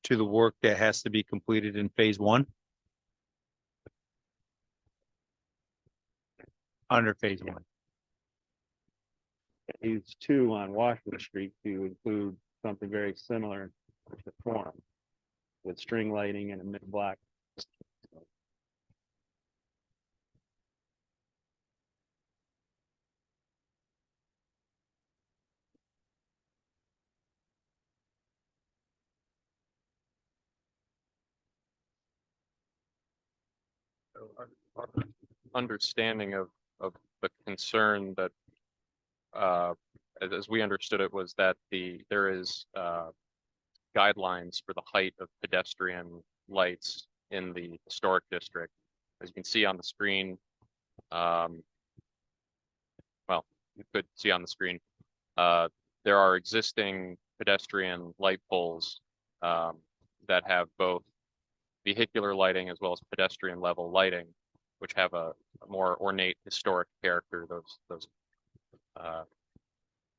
to the work that has to be completed in phase 1? Under phase 1. Phase 2 on Washington Street to include something very similar to form with string lighting and a mid-block. So our understanding of the concern that as we understood it was that there is guidelines for the height of pedestrian lights in the historic district. As you can see on the screen, well, you could see on the screen, there are existing pedestrian light poles that have both vehicular lighting as well as pedestrian level lighting, which have a more ornate historic character, those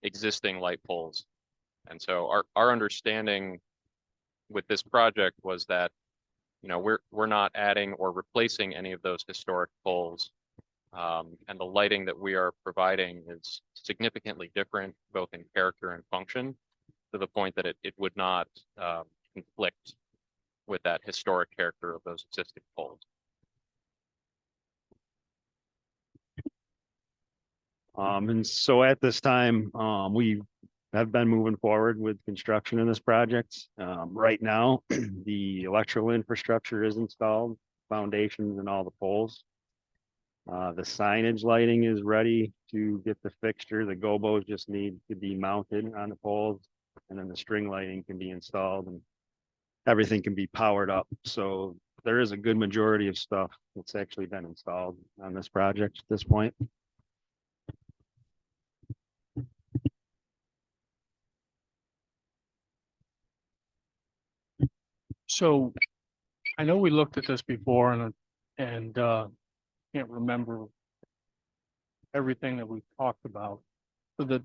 existing light poles. And so our understanding with this project was that, you know, we're not adding or replacing any of those historic poles. And the lighting that we are providing is significantly different, both in character and function, to the point that it would not conflict with that historic character of those existing poles. And so at this time, we have been moving forward with construction of this project. Right now, the electrical infrastructure is installed, foundations and all the poles. The signage lighting is ready to get the fixture. The gobos just need to be mounted on the poles, and then the string lighting can be installed and everything can be powered up. So there is a good majority of stuff that's actually been installed on this project at this point. So I know we looked at this before and can't remember everything that we talked about. So that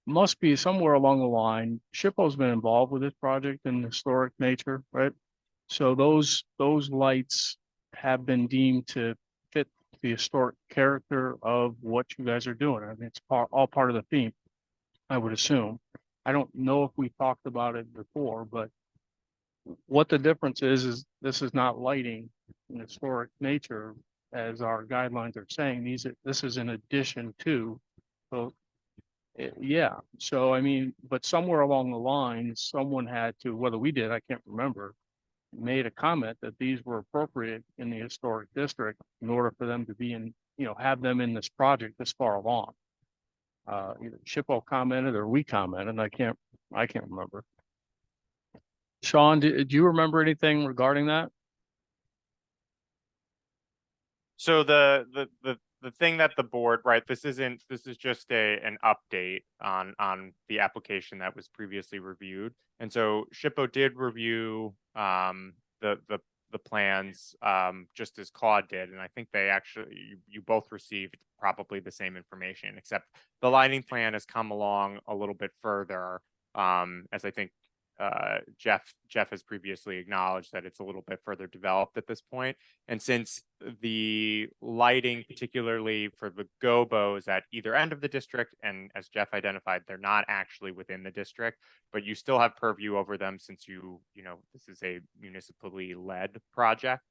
must be somewhere along the line, SHPO's been involved with this project in historic nature, right? So those lights have been deemed to fit the historic character of what you guys are doing. I mean, it's all part of the theme, I would assume. I don't know if we talked about it before, but what the difference is this is not lighting in historic nature, as our guidelines are saying. This is in addition to. So Yeah, so I mean, but somewhere along the line, someone had to, whether we did, I can't remember, made a comment that these were appropriate in the historic district in order for them to be in, have them in this project this far along. Either Shippo commented or we commented, I can't remember. Sean, do you remember anything regarding that? So the thing that the board, right, this is just an update on the application that was previously reviewed. And so Shippo did review the plans just as Caud did. And I think they actually, you both received probably the same information, except the lighting plan has come along a little bit further. As I think Jeff has previously acknowledged that it's a little bit further developed at this point. And since the lighting, particularly for the gobos at either end of the district, and as Jeff identified, they're not actually within the district, but you still have purview over them since this is a municipally led project,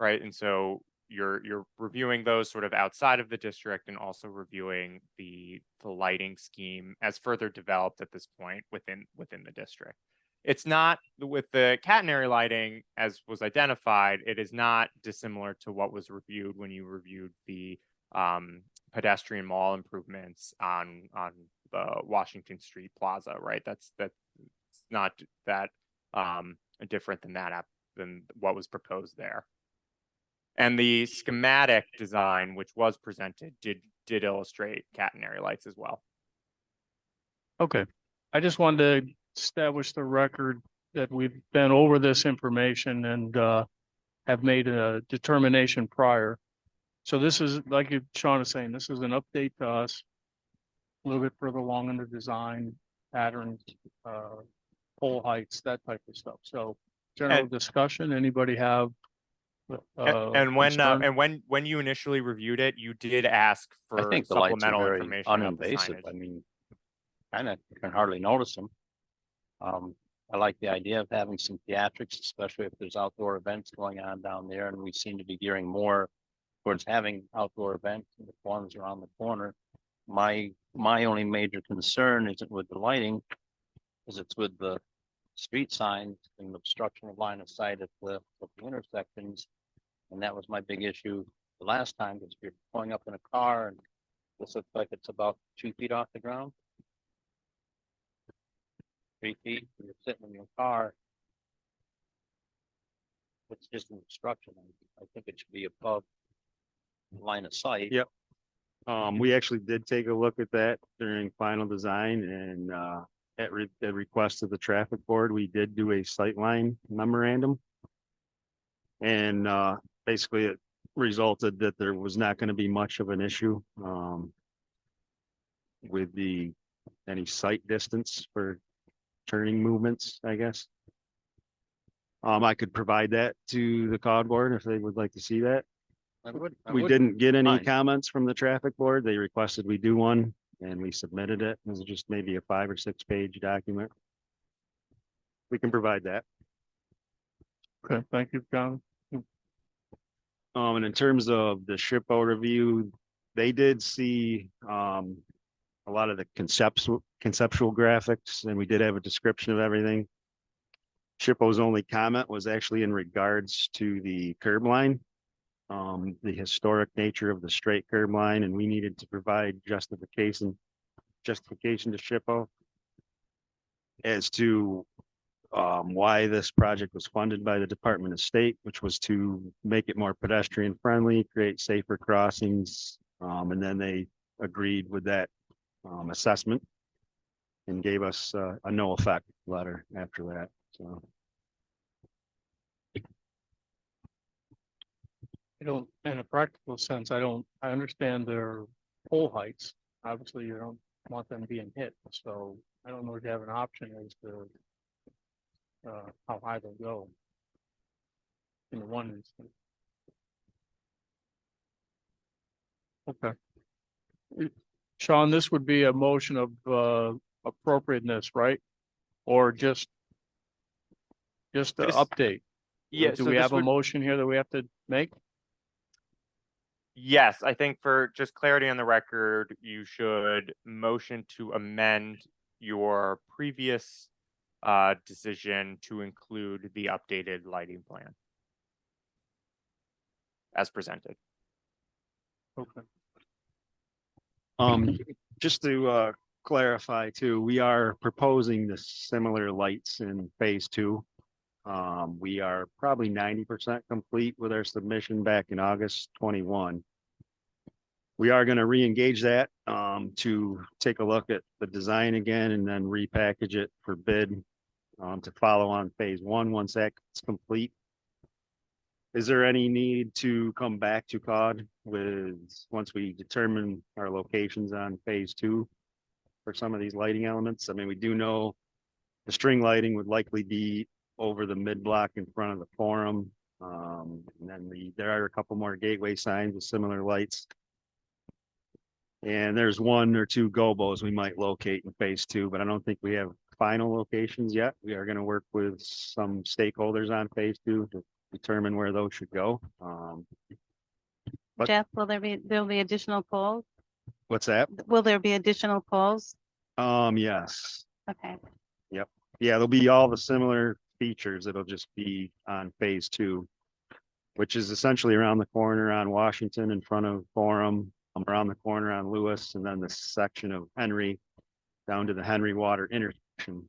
right? And so you're reviewing those sort of outside of the district and also reviewing the lighting scheme as further developed at this point within the district. It's not with the catenary lighting, as was identified, it is not dissimilar to what was reviewed when you reviewed the pedestrian mall improvements on the Washington Street Plaza, right? That's not that different than what was proposed there. And the schematic design, which was presented, did illustrate catenary lights as well. Okay, I just wanted to establish the record that we've been over this information and have made a determination prior. So this is, like Sean is saying, this is an update to us, a little bit further along in the design patterns, pole heights, that type of stuff. So general discussion, anybody have and concern? when you initially reviewed it, you did ask I for think the lights are supplemental very information about the uninvasive. signage. I mean, kind of can hardly notice them. I like the idea of having some theatrics, especially if there's outdoor events going on down there, and we seem to be gearing more towards having outdoor events and the forums around the corner. My only major concern isn't with the lighting, is it's with the street signs and the obstruction of line of sight at the intersections. And that was my big issue the last time, because you're pulling up in a car and this looks like it's about 2 feet off the ground. 3 feet, and you're sitting in your car. It's just an obstruction. I think it should be above the line of sight. Yep. We actually did take a look at that during final design, and at the request of the traffic board, we did do a sightline memorandum. And basically it resulted that there was not going to be much of an issue with any sight distance for turning movements, I guess. I could provide that to the Caud board if they would like to see that. We didn't get any comments from the traffic board. They requested we do one and we submitted it. It was just maybe a 5 or 6 page document. We can provide that. Okay, thank you, John. And in terms of the Shippo review, they did see a lot of the conceptual graphics, and we did have a description of everything. Shippo's only comment was actually in regards to the curb line, the historic nature of the straight curb line, and we needed to provide justification to Shippo as to why this project was funded by the Department of State, which was to make it more pedestrian friendly, create safer crossings. And then they agreed with that assessment and gave us a no effect letter after that. So I don't, in a practical sense, I understand their pole heights. Obviously, you don't want them being hit. So I don't know if you have an option as to how high they'll go in the one instance. Okay. Sean, this would be a motion of appropriateness, right? Or just an update? Yeah. Do we have a motion here that we have to make? Yes, I think for just clarity on the record, you should motion to amend your previous decision to include the updated lighting plan as presented. Okay. Just to clarify too, we are proposing the similar lights in phase two. We are probably 90% complete with our submission back in August 21. We are going to re-engage that to take a look at the design again and then repackage it for bid to follow on phase one once that's complete. Is there any need to come back to Caud with, once we determine our locations on phase two for some of these lighting elements? I mean, we do know the string lighting would likely be over the mid block in front of the forum. And then there are a couple more gateway signs with similar lights. And there's one or two gobos we might locate in phase two, but I don't think we have final locations yet. We are going to work with some stakeholders on phase two to determine where those should go. But- Jeff, there'll be additional polls? What's that? Will there be additional polls? Yes. Okay, Yeah, there'll be all the similar features. It'll just be on phase two, which is essentially around the corner on Washington in front of Forum, around the corner on Lewis, and then the section of Henry down to the Henry Water intersection.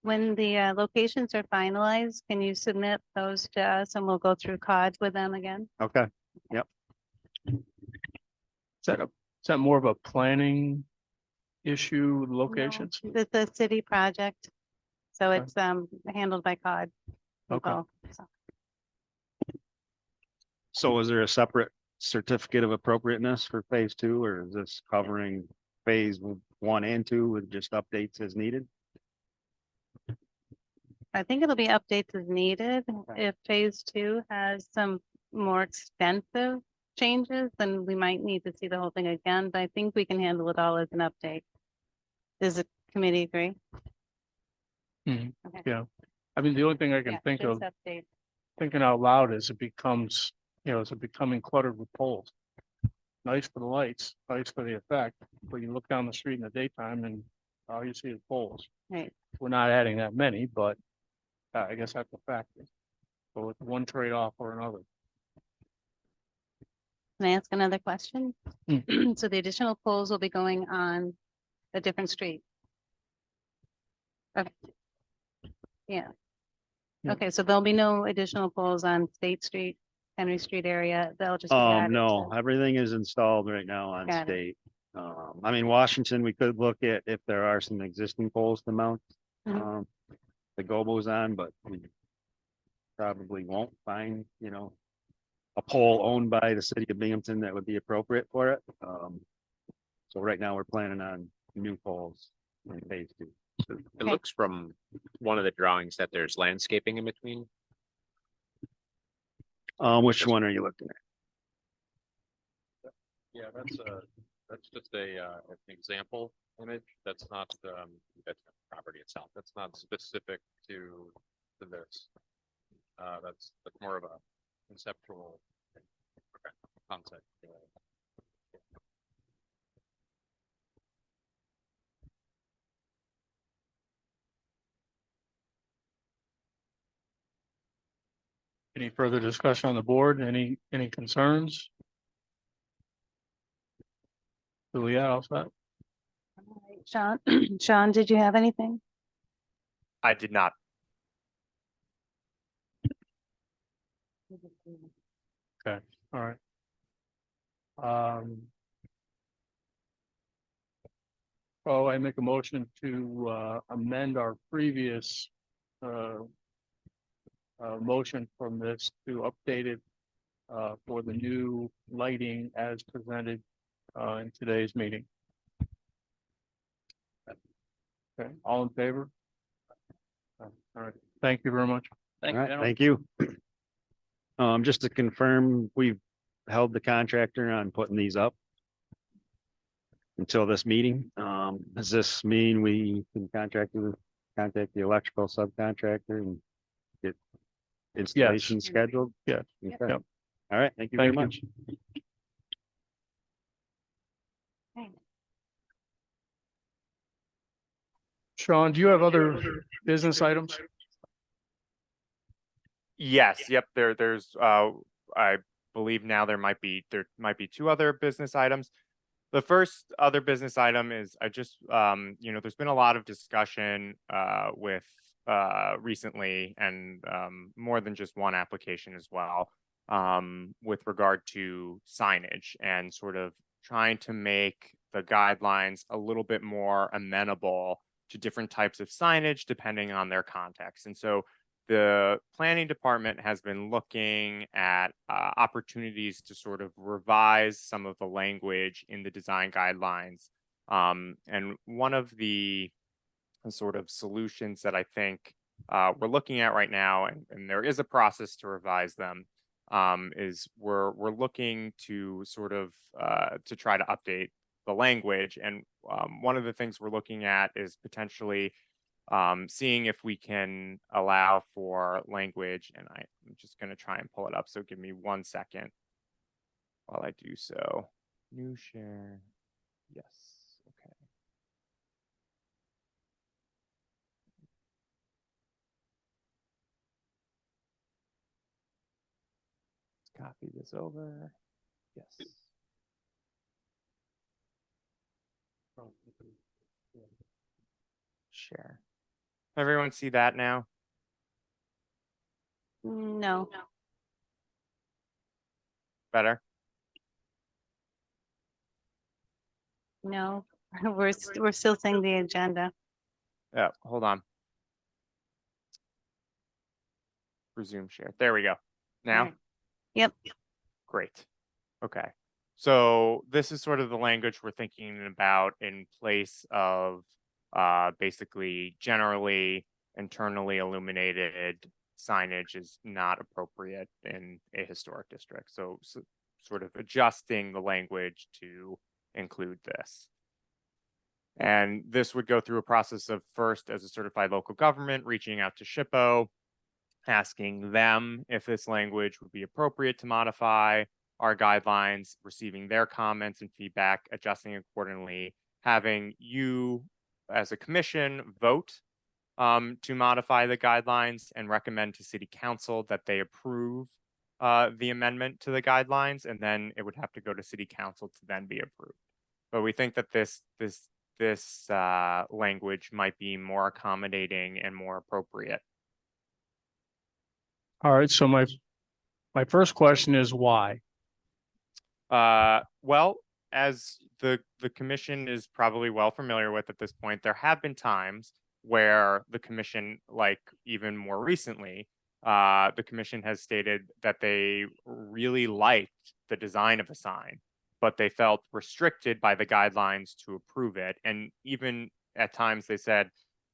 when the locations are finalized, can you submit those to us and we'll go through COD with them again? Okay, Is that more of a planning issue, locations? No, it's a city project, so Okay. it's handled by COD. Okay. so is there a separate certificate of appropriateness for phase two, or is this covering phase one and two with just updates as needed? I think it'll be updates as needed. If phase two has some more extensive changes, then we might need to see the whole thing again, but I think we can handle it all as an update. Does the committee agree? Mhm. Okay. Yeah. I mean, the only thing I can Yeah, think of, just update. thinking out loud, is it becomes, is it becoming cluttered with poles? Nice for the lights, nice for the effect, but you look down the street in the daytime and all you see is poles. Right. We're not adding that many, but I guess that's a factor. So it's one trade-off or another. Can I ask another question? Mm. So the additional poles will be going on a different street? Okay. Yeah. Yeah. Okay, so there'll be no additional poles on State Street, Henry Street area. They'll just be added No, to- everything is installed right now on Got it. state. I mean, Washington, we could look at if there are some existing poles to mount. Mhm. The gobos on, but we probably won't find, a pole owned by the city of Binghamton that would be appropriate for it. So right now we're planning on new poles in phase two. It Okay. looks from one of the drawings that there's landscaping in between. Which one are you looking at? Yeah, that's just an example image. That's not, that's not the property itself. That's not specific to this. That's more of a conceptual concept. Any further discussion on the board? Any concerns? Juliet, all set? Sean, Sean, did you have anything? I did not. Okay, all right. So I make a motion to amend our previous motion from this to update it for the new lighting as presented in today's meeting. Okay, all in favor? All right, thank you very much. Thank All you. right, gentlemen. thank you. Just to confirm, we've held the contractor on putting these up until this meeting. Does this mean we can contact the electrical subcontractor and get installation scheduled? Yes. Okay. Yep. All right, thank you very Thank you. much. Sean, do you have other business items? Yes, yep, there's I believe now there might be two other business items. The first other business item is I just there's been a lot of discussion with recently and more than just one application as well with regard to signage and sort of trying to make the guidelines a little bit more amenable to different types of signage depending on their context. And so the planning department has been looking at opportunities to sort of revise some of the language in the design guidelines. And one of the sort of solutions that I think we're looking at right now, and there is a process to revise them, is we're looking to sort of to try to update the language. And one of the things we're looking at is potentially seeing if we can allow for language, and I'm just going to try and pull it up. So give me 1 second while I do so. New share. Yes. Okay. Let's copy this over. Yes. Share. Everyone see that now? No, Better? no, we're still seeing the agenda. Yeah, hold on. Resume share. There we go. Now? Right. Yep. Great. Okay. So this is sort of the language we're thinking about in place of basically generally internally illuminated signage is not appropriate in a historic district. So sort of adjusting the language to include this. And this would go through a process of first, as a certified local government, reaching out to SHPO, asking them if this language would be appropriate to modify our guidelines, receiving their comments and feedback, adjusting accordingly, having you as a commission vote to modify the guidelines and recommend to city council that they approve the amendment to the guidelines, and then it would have to go to city council to then be approved. But we think that this language might be more accommodating and more appropriate. All right, so my first question is why? Well, as the commission is probably well familiar with at this point, there have been times where the commission, like even more recently, the commission has stated that they really liked the design of a sign, but they felt restricted by the guidelines to approve it. And even at times they said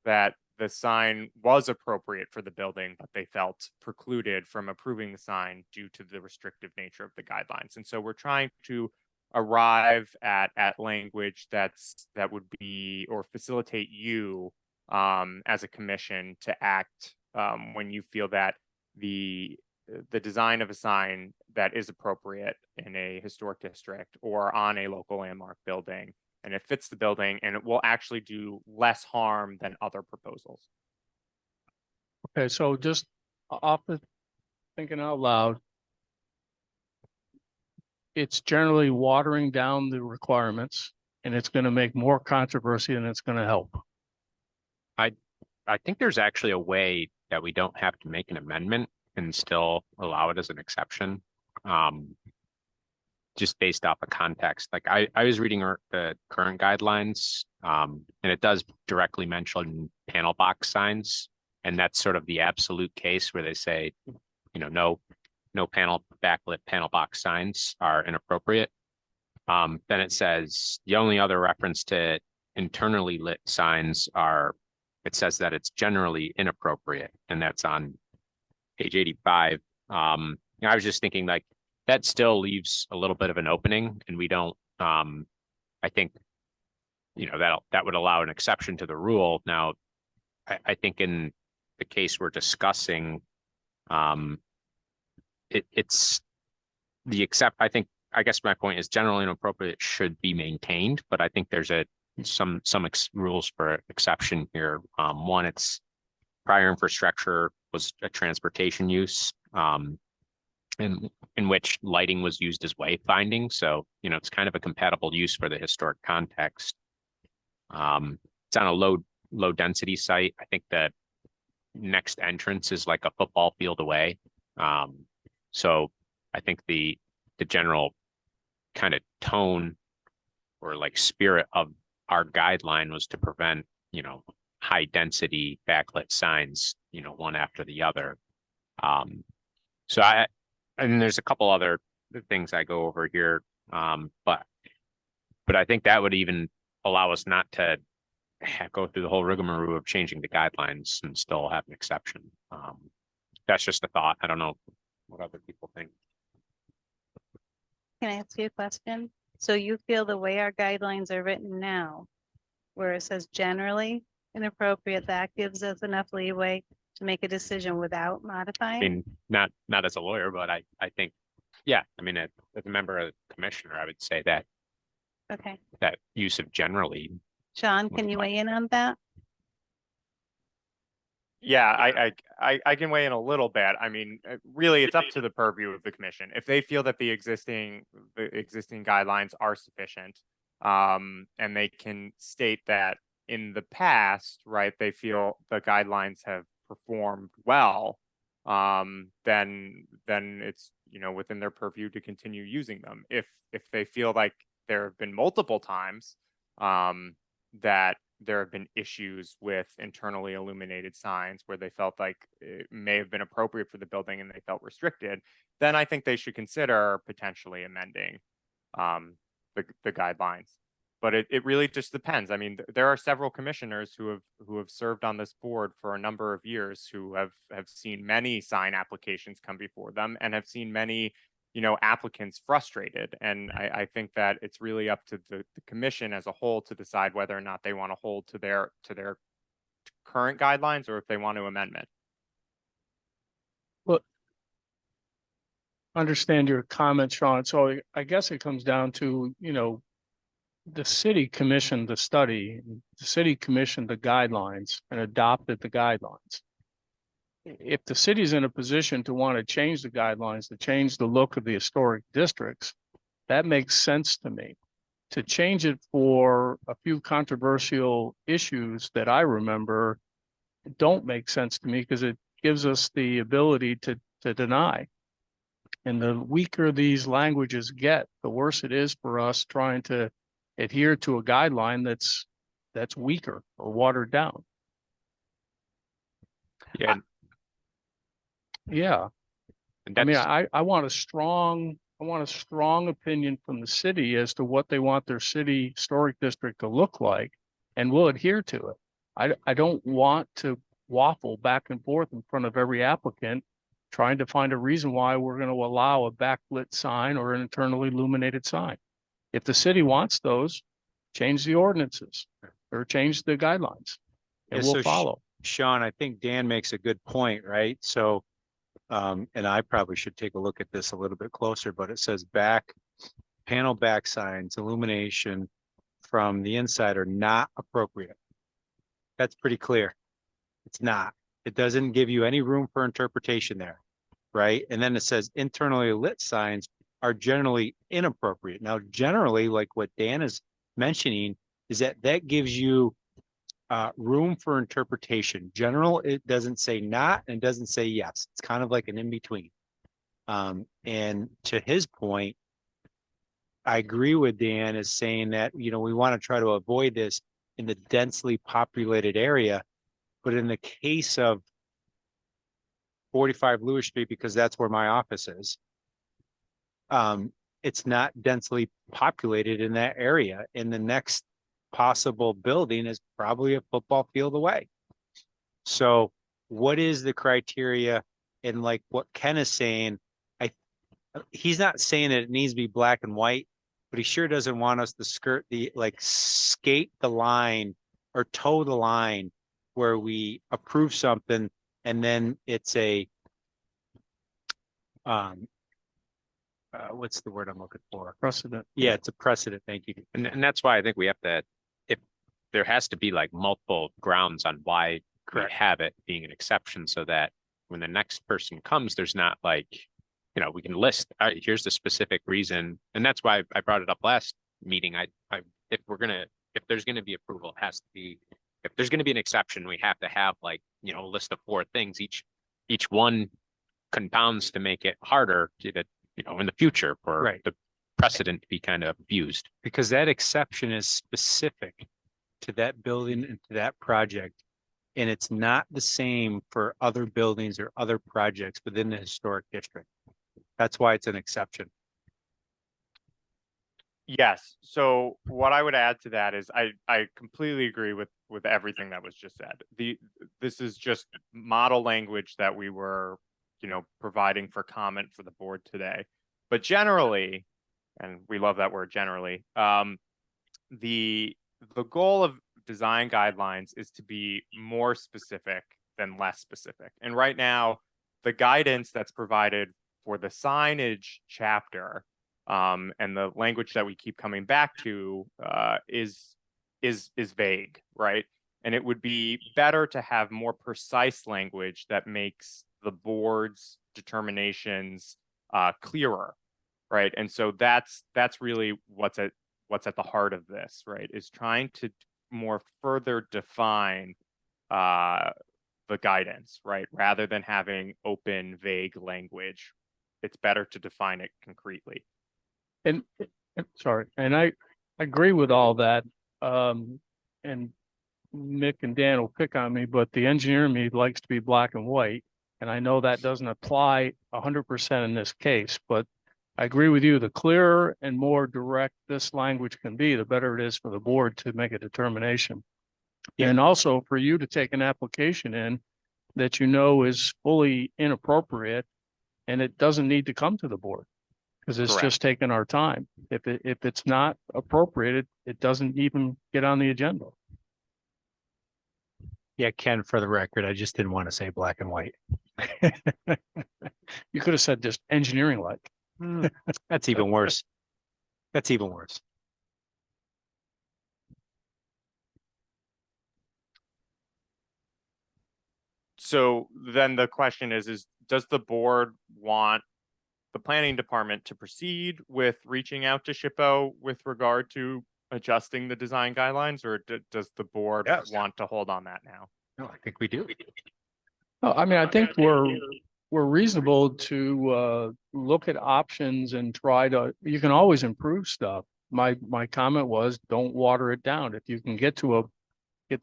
that the sign was appropriate for the building, but they felt precluded from approving the sign due to the restrictive nature of the guidelines. And so we're trying to arrive at language that would be or facilitate you as a commission to act when you feel that the design of a sign that is appropriate in a historic district or on a local landmark building, and it fits the building, and it will actually do less harm than other proposals. Okay, so just off the thinking out loud, it's generally watering down the requirements, and it's going to make more controversy than it's going to help. I think there's actually a way that we don't have to make an amendment and still allow it as an exception. Just based off of context. Like I was reading the current guidelines, and it does directly mention panel box signs. And that's sort of the absolute case where they say, no backlit panel box signs are inappropriate. Then it says the only other reference to internally lit signs it says that it's generally inappropriate. And that's on page 85. I was just thinking like, that still leaves a little bit of an opening, and we don't, I think, that would allow an exception to the rule. Now, I think in the case we're discussing, it's I think, I guess my point is generally inappropriate should be maintained, but I think there's some rules for exception here. One, it's prior infrastructure was a transportation use, in which lighting was used as wayfinding. So, it's kind of a compatible use for the historic context. It's on a low density site. I think the next entrance is like a football field away. So I think the general kind of tone or like spirit of our guideline was to prevent, high density backlit signs, one after the other. So and there's a couple other things I go over here. But I think that would even allow us not to go through the whole rigmarole of changing the guidelines and still have an exception. That's just a thought. I don't know what other people think. Can I ask you a question? So you feel the way our guidelines are written now, where it says generally inappropriate, that gives us enough leeway to make a decision without I modifying? mean, not as a lawyer, but I think, yeah, I mean, as a member of the commissioner, I would say that Okay, that use of generally. Sean, can you weigh in on that? Yeah, I can weigh in a little bit. I mean, really, it's up to the purview of the commission. If they feel that the existing guidelines are sufficient, and they can state that in the past, right, they feel the guidelines have performed well, then it's, within their purview to continue using them. If they feel like there have been multiple times, that there have been issues with internally illuminated signs where they felt like it may have been appropriate for the building and they felt restricted, then I think they should consider potentially amending the guidelines. But it really just depends. I mean, there are several commissioners who have served on this board for a number of years who have seen many sign applications come before them and have seen many applicants frustrated. And I think that it's really up to the commission as a whole to decide whether or not they want to hold to their current guidelines or if they want to amend it. Well, understand your comment, Sean. So I guess it comes down to, the city commissioned the study, the city commissioned the guidelines and adopted the guidelines. If the city's in a position to want to change the guidelines, to change the look of the historic districts, that makes sense to me. To change it for a few controversial issues that I remember don't make sense to me because it gives us the ability to deny. And the weaker these languages get, the worse it is for us trying to adhere to a guideline that's weaker or watered down. Yeah. Yeah. I mean, I want a strong opinion from the city as to what they want their city historic district to look like, and we'll adhere to it. I don't want to waffle back and forth in front of every applicant trying to find a reason why we're going to allow a backlit sign or an internally illuminated sign. If the city wants those, change the ordinances or change the guidelines and Yeah, we'll so follow. Sean, I think Dan makes a good point, right? So, and I probably should take a look at this a little bit closer, but it says panel back signs, illumination from the inside are not appropriate. That's pretty clear. It's not. It doesn't give you any room for interpretation there, right? And then it says internally lit signs are generally inappropriate. Now, generally, like what Dan is mentioning, is that gives you room for interpretation. General, it doesn't say not and it doesn't say yes. It's kind of like an in-between. And to his point, I agree with Dan as saying that, we want to try to avoid this in the densely populated area. But in the case of 45 Lewis Street, because that's where my office is, it's not densely populated in that area. And the next possible building is probably a football field away. So what is the criteria? And like what Ken is saying, he's not saying that it needs to be black and white, but he sure doesn't want us to skate the line or toe the line where we approve something and then it's a what's the word I'm looking for? Precedent. Yeah, it's a precedent. Thank you. And that's why I think we have to, if there has to be like multiple grounds on why we Correct. have it being an exception, so that when the next person comes, there's not like, we can list, all right, here's the specific reason. And that's why I brought it up last meeting. If there's gonna be approval, it has to be, if there's gonna be an exception, we have to have like, a list of 4 things, each one compounds to make it harder to, in the future for Right. the precedent to be kind of abused. Because that exception is specific to that building and to that project. And it's not the same for other buildings or other projects within the historic district. That's why it's an exception. Yes, so what I would add to that is I completely agree with everything that was just said. This is just model language that we were, providing for comment for the board today. But generally, and we love that word generally, the goal of design guidelines is to be more specific than less specific. And right now, the guidance that's provided for the signage chapter, and the language that we keep coming back to, is vague, right? And it would be better to have more precise language that makes the board's determinations clearer, right? And so that's really what's at the heart of this, right? Is trying to more further define the guidance, right? Rather than having open, vague language, it's better to define it concretely. And sorry, and I agree with all that. And Mick and Dan will pick on me, but the engineer in me likes to be black and white. And I know that doesn't apply 100% in this case, but I agree with you. The clearer and more direct this language can be, the better it is for the board to make a determination. Yeah. And also for you to take an application in that is fully inappropriate and it doesn't need to come to the board because it's Correct. just taking our time. If it's not appropriate, it doesn't even get on the agenda. Yeah, Ken, for the record, I just didn't want to say black and white. You could have said just engineering like. That's even worse. That's even worse. So then the question is does the board want the planning department to proceed with reaching out to SHPO with regard to adjusting the design guidelines, or does the board want to hold on that now? No, I think we do. No, I mean, I think we're reasonable to look at options and you can always improve stuff. My comment was don't water it down. If you can get to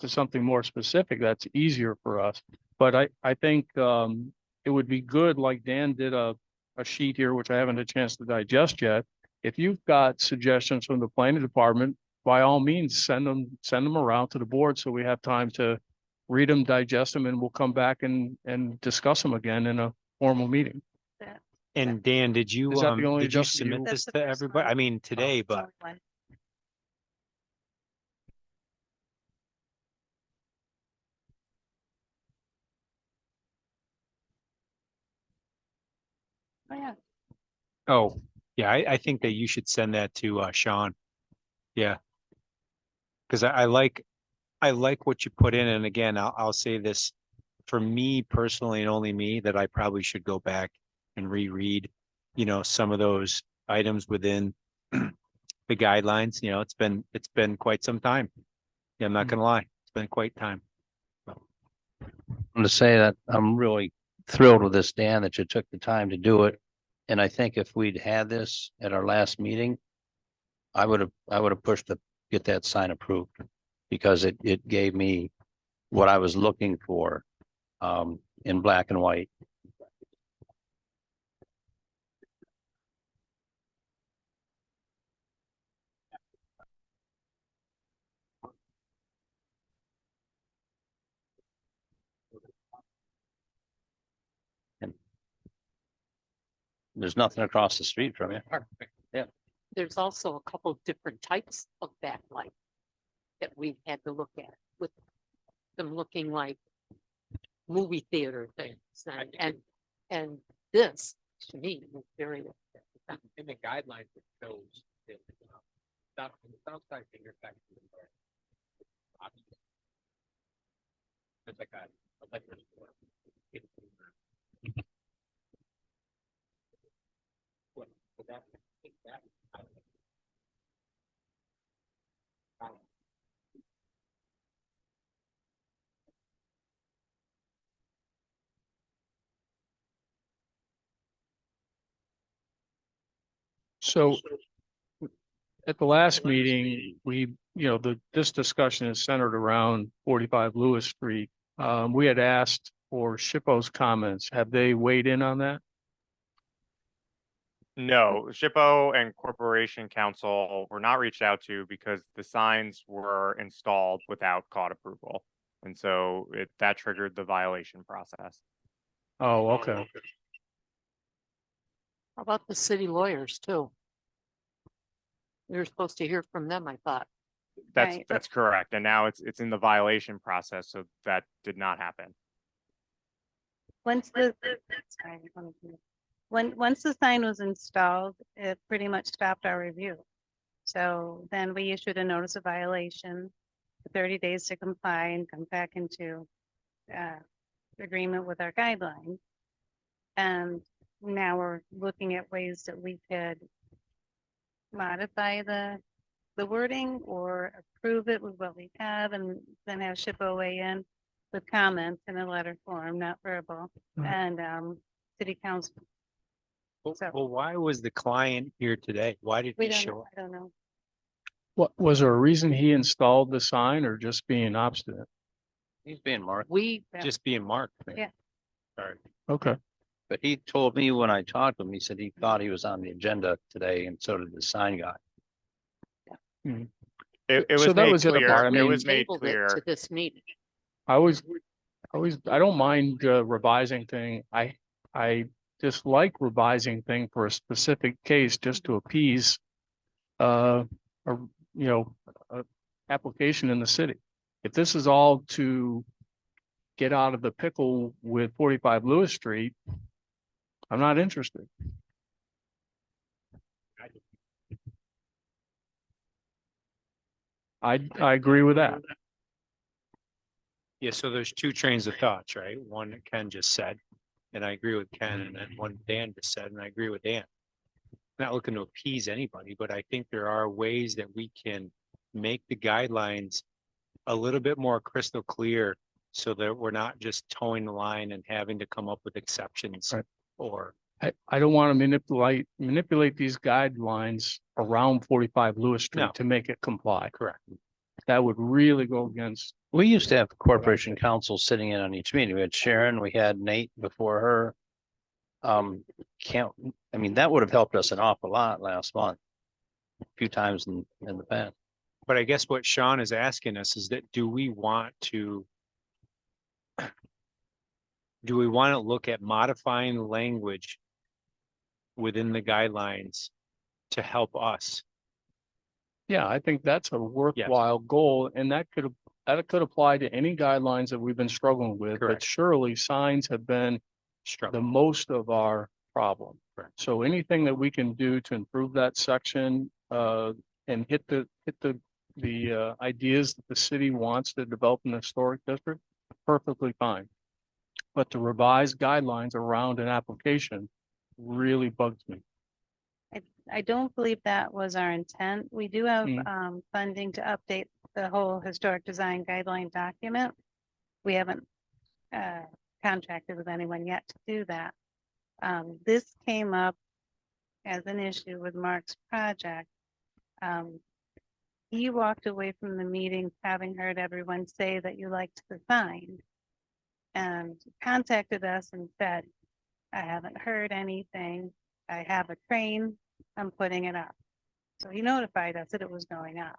something more specific, that's easier for us. But I think it would be good, like Dan did a sheet here, which I haven't had a chance to digest yet. If you've got suggestions from the planning department, by all means, send them around to the board so we have time to read them, digest them, and we'll come back and discuss them again in a formal meeting. And Dan, did you Is that the only did you adjustment submit you- this to everybody? I mean, today, but Oh, yeah. oh, yeah, I think that you should send that to Sean. Yeah. Because I like what you put in. And again, I'll say this for me personally and only me, that I probably should go back and reread, some of those items within the guidelines. It's been quite some time. Yeah, I'm not gonna lie. It's been quite time. I'm to say that I'm really thrilled with this, Dan, that you took the time to do it. And I think if we'd had this at our last meeting, I would have pushed to get that sign approved because it gave me what I was looking for in black and white. And there's nothing across the street from you. There's also a couple different types of backlight that we had to look at, with them looking like movie theater things, and this to me was very In the guidelines, it shows that, south, the south side finger back to the north. It's like a liquor store. What, would that, that, So at the last meeting, this discussion is centered around 45 Lewis Street. We had asked for SHPO's comments. Have they weighed in on that? No, SHPO and Corporation Council were not reached out to because the signs were installed without CAUD approval. And so that triggered the violation process. Oh, okay. How about the city lawyers too? We were supposed to hear from them, I thought. Right. That's correct. And now it's in the violation process, so that did not happen. Once the, sorry, once the sign was installed, it pretty much stopped our review. So then we issued a notice of violation, 30 days to comply and come back into agreement with our guidelines. And now we're looking at ways that we could modify the wording or approve it with what we have and then have SHPO weigh in with comments in a letter form, not verbal, and city council. So- Well, why was the client here today? Why did We he don't show know, up? I don't know. What, was there a reason he installed the sign or just being obstinate? He's being marked, We, Just being marked. Yeah. Sorry. Okay. but he told me when I talked to him, he said he thought he was on the agenda today and so did the sign guy. It was So that made was it clear. apart. I It mean, was made tabled it clear. to this meeting. I don't mind revising thing. I dislike revising thing for a specific case just to appease a application in the city. If this is all to get out of the pickle with 45 Lewis Street, I'm not interested. I agree with that. Yeah, so there's two trains of thoughts, right? One that Ken just said, and I agree with Ken, and then one Dan just said, and I agree with Dan. Not looking to appease anybody, but I think there are ways that we can make the guidelines a little bit more crystal clear so that we're not just towing the line and having to come up with exceptions Right. or I don't want to manipulate these guidelines around 45 Lewis Street No. to make it comply. correct. That would really go against, We used to have corporation counsel sitting in on each meeting. We had Sharon, we had Nate before her. That would have helped us an awful lot last month. A few times in the past. But I guess what Sean is asking us is that do we want to look at modifying the language within the guidelines to help us? yeah, I think that's a worthwhile goal, and that could apply to any guidelines that we've been struggling with, but Correct. surely signs have been the Struggle. most of our problem. Correct. So anything that we can do to improve that section, and hit the ideas that the city wants to develop in the historic district, perfectly fine. But to revise guidelines around an application really bugs me. I don't believe that was our intent. We do have funding to update the whole historic design guideline document. We haven't contracted with anyone yet to do that. This came up as an issue with Mark's project. He walked away from the meeting having heard everyone say that you liked the sign and contacted us and said, I haven't heard anything. I have a train, I'm putting it up. So he notified us that it was going up.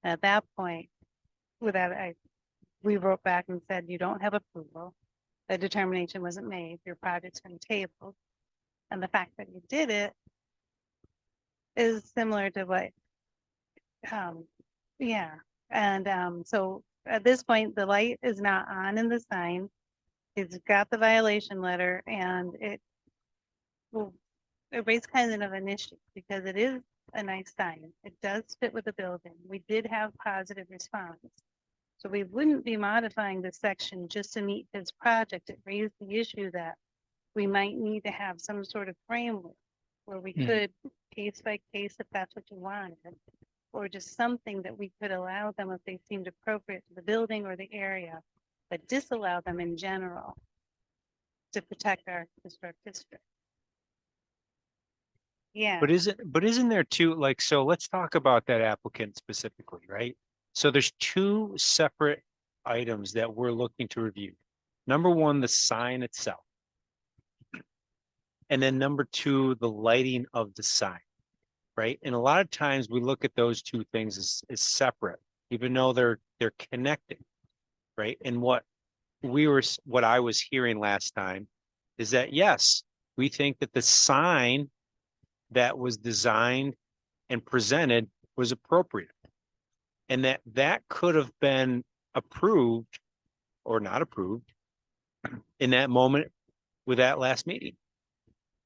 At that point, we wrote back and said, you don't have approval. The determination wasn't made, your project's been tabled. And the fact that you did it is similar to what, yeah. And so at this point, the light is not on in the sign. It's got the violation letter and it will it raised kind of an issue because it is a nice sign. It does fit with the building. We did have positive response. So we wouldn't be modifying this section just to meet this project. It raised the issue that we might need to have some sort of framework where we could case by case, if that's what you wanted, or just something that we could allow them if they seemed appropriate to the building or the area, but disallow them in general to protect our historic district. Yeah. But isn't there two, like, so let's talk about that applicant specifically, right? So there's two separate items that we're looking to review. Number one, the sign itself. And then number two, the lighting of the sign, right? And a lot of times we look at those two things as separate, even though they're connected, right? And what I was hearing last time is that, yes, we think that the sign that was designed and presented was appropriate. And that could have been approved or not approved in that moment with that last meeting.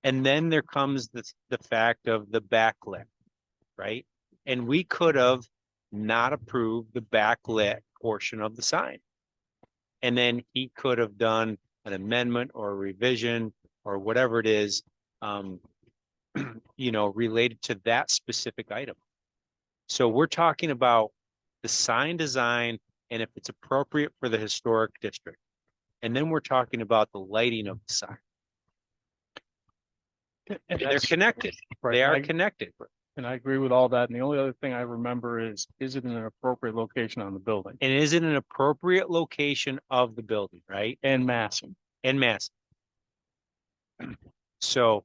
And then there comes the fact of the backlit, right? And we could have not approved the backlit portion of the sign. And then he could have done an amendment or a revision or whatever it is, related to that specific item. So we're talking about the sign design and if it's appropriate for the historic district. And then we're talking about the lighting of the sign. And They're connected. right, They are I- connected. And I agree with all that. And the only other thing I remember is it in an appropriate location on the building And is it an appropriate location of the building, right? and massing? And mass. So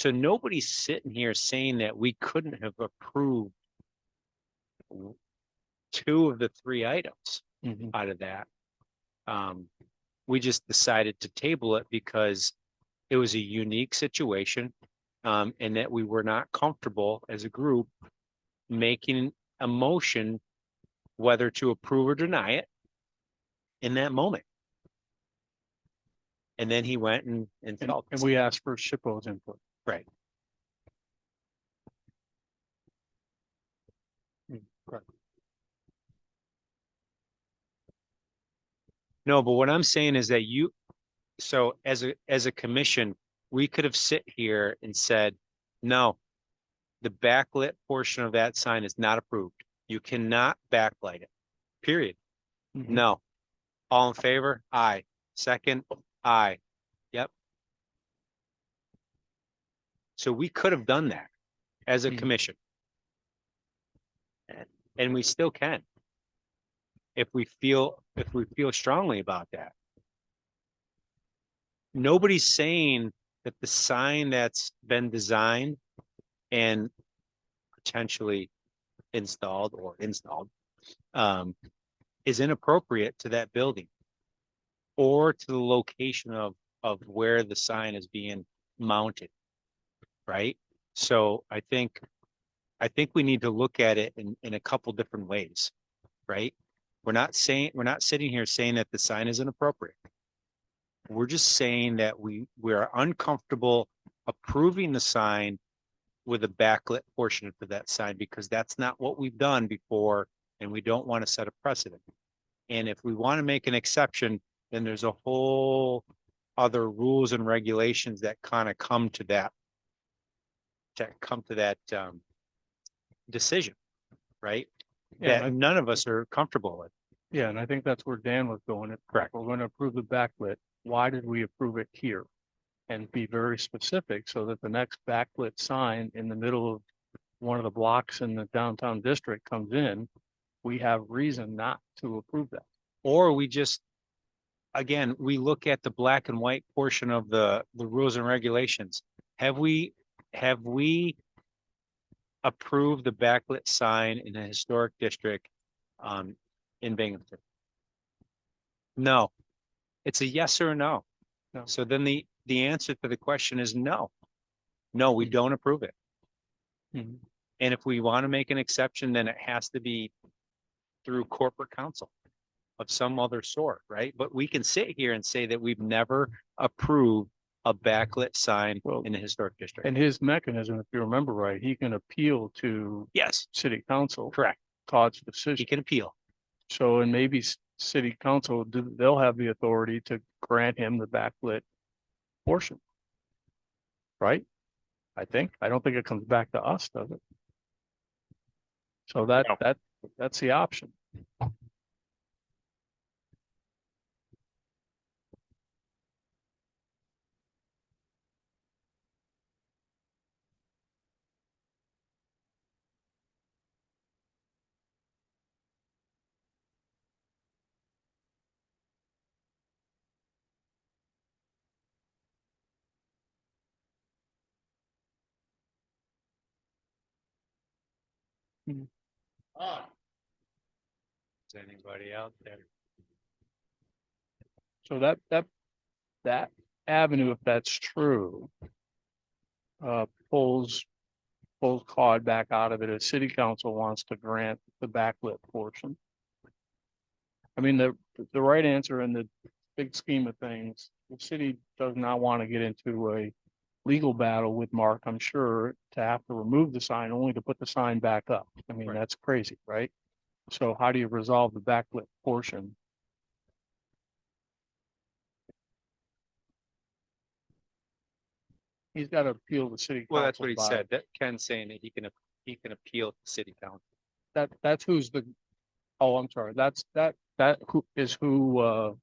nobody's sitting here saying that we couldn't have approved two of the three items out of that. We just decided to table it because it was a unique situation, and that we were not comfortable as a group making a motion whether to approve or deny it in that moment. And then he went and felt. And we asked for SHPO's input. Right. No, but what I'm saying is that so as a commission, we could have sit here and said, no, the backlit portion of that sign is not approved. You cannot backlight it, period. No. All in favor? Aye. Second? Aye. Yep. So we could have done that as a commission. And we still can. If we feel strongly about that. Nobody's saying that the sign that's been designed and potentially installed is inappropriate to that building or to the location of where the sign is being mounted, right? So I think we need to look at it in a couple different ways, right? We're not sitting here saying that the sign is inappropriate. We're just saying that we're uncomfortable approving the sign with a backlit portion of that sign because that's not what we've done before, and we don't want to set a precedent. And if we want to make an exception, then there's a whole other rules and regulations that kind of come to that decision, right? Yeah, That none of us are comfortable with. Yeah, and I think that's where Dan was going. Correct. We're going to approve the backlit. Why did we approve it here? And be very specific so that the next backlit sign in the middle of one of the blocks in the downtown district comes in, we have reason not to approve that. Or we just, again, we look at the black and white portion of the rules and regulations. Have we approved the backlit sign in a historic district in Binghamton? No. It's a yes or a no. No. So then the answer to the question is no. No, we don't approve it. Mhm. And if we want to make an exception, then it has to be through corporate counsel of some other sort, right? But we can sit here and say that we've never approved a backlit sign Well, in the historic district. And his mechanism, if you remember right, he can appeal to Yes, city council, correct. Caud's He decision. can appeal. So, and maybe city council, they'll have the authority to grant him the backlit portion. Right? I think. I don't think it comes back to us, does it? So No. that's the option. Is anybody out there? So that avenue, if that's true, pulls Caud back out of it if city council wants to grant the backlit portion. I mean, the right answer in the big scheme of things, the city does not want to get into a legal battle with Mark, I'm sure, to have to remove the sign only to put the sign back up. I mean, that's crazy, right? So how do you resolve the backlit portion? He's got to appeal the city council. Well, that's what he by- said. That Ken's saying that he can appeal to city council. That's who's the, oh, I'm sorry, that who is who,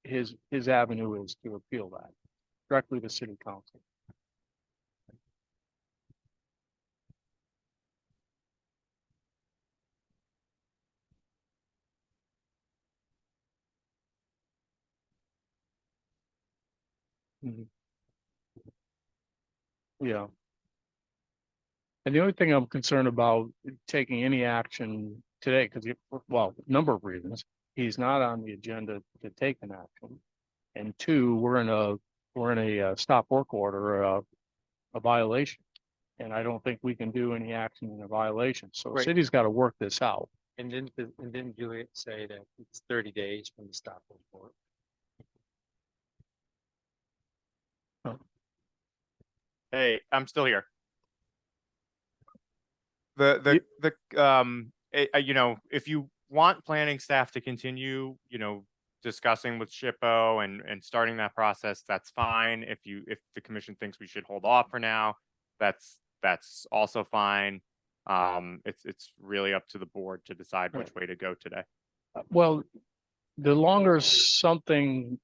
his avenue is to appeal that directly to city council. Mhm. Yeah. And the only thing I'm concerned about taking any action today, because, well, number of reasons, he's not on the agenda to take an action. And two, we're in a stop work order, a violation. And I don't think we can do any action in a violation. So the Right. city's got to work this out. And didn't Juliet say that it's 30 days from the stop report? Hey, I'm still here. You know, if you want planning staff to continue, you know, discussing with SHPO and starting that process, that's fine. If the commission thinks we should hold off for now, that's also fine. It's really up to the board to decide which way to go today. Well, the longer something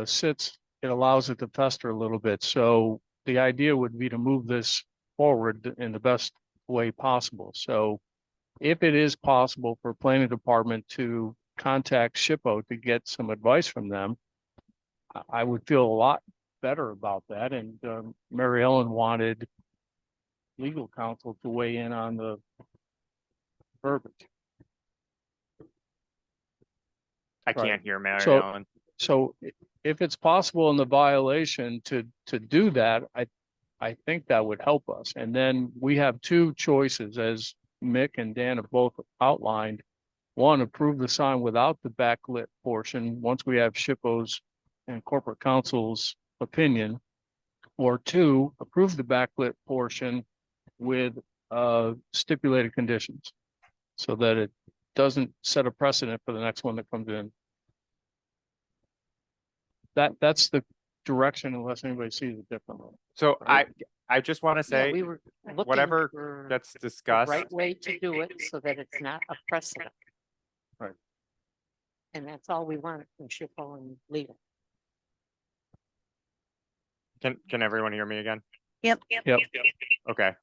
sits, it allows it to fester a little bit. So the idea would be to move this forward in the best way possible. So if it is possible for planning department to contact SHPO to get some advice from them, I would feel a lot better about that. And Mary Ellen wanted legal counsel to weigh in on the verbiage. I Right. can't hear Mary So- Ellen. So if it's possible in the violation to do that, I think that would help us. And then we have two choices, as Mick and Dan have both outlined. One, approve the sign without the backlit portion, once we have SHPO's and corporate counsel's opinion. Or two, approve the backlit portion with stipulated conditions, so that it doesn't set a precedent for the next one that comes in. That's the direction, unless anybody sees it differently. So Right. I just want to Yeah, say, we were looking whatever for that's the discussed. right way to do it so that it's not a precedent. Right. And that's all we want from SHPO and legal. Can everyone hear me again? Yep. Okay.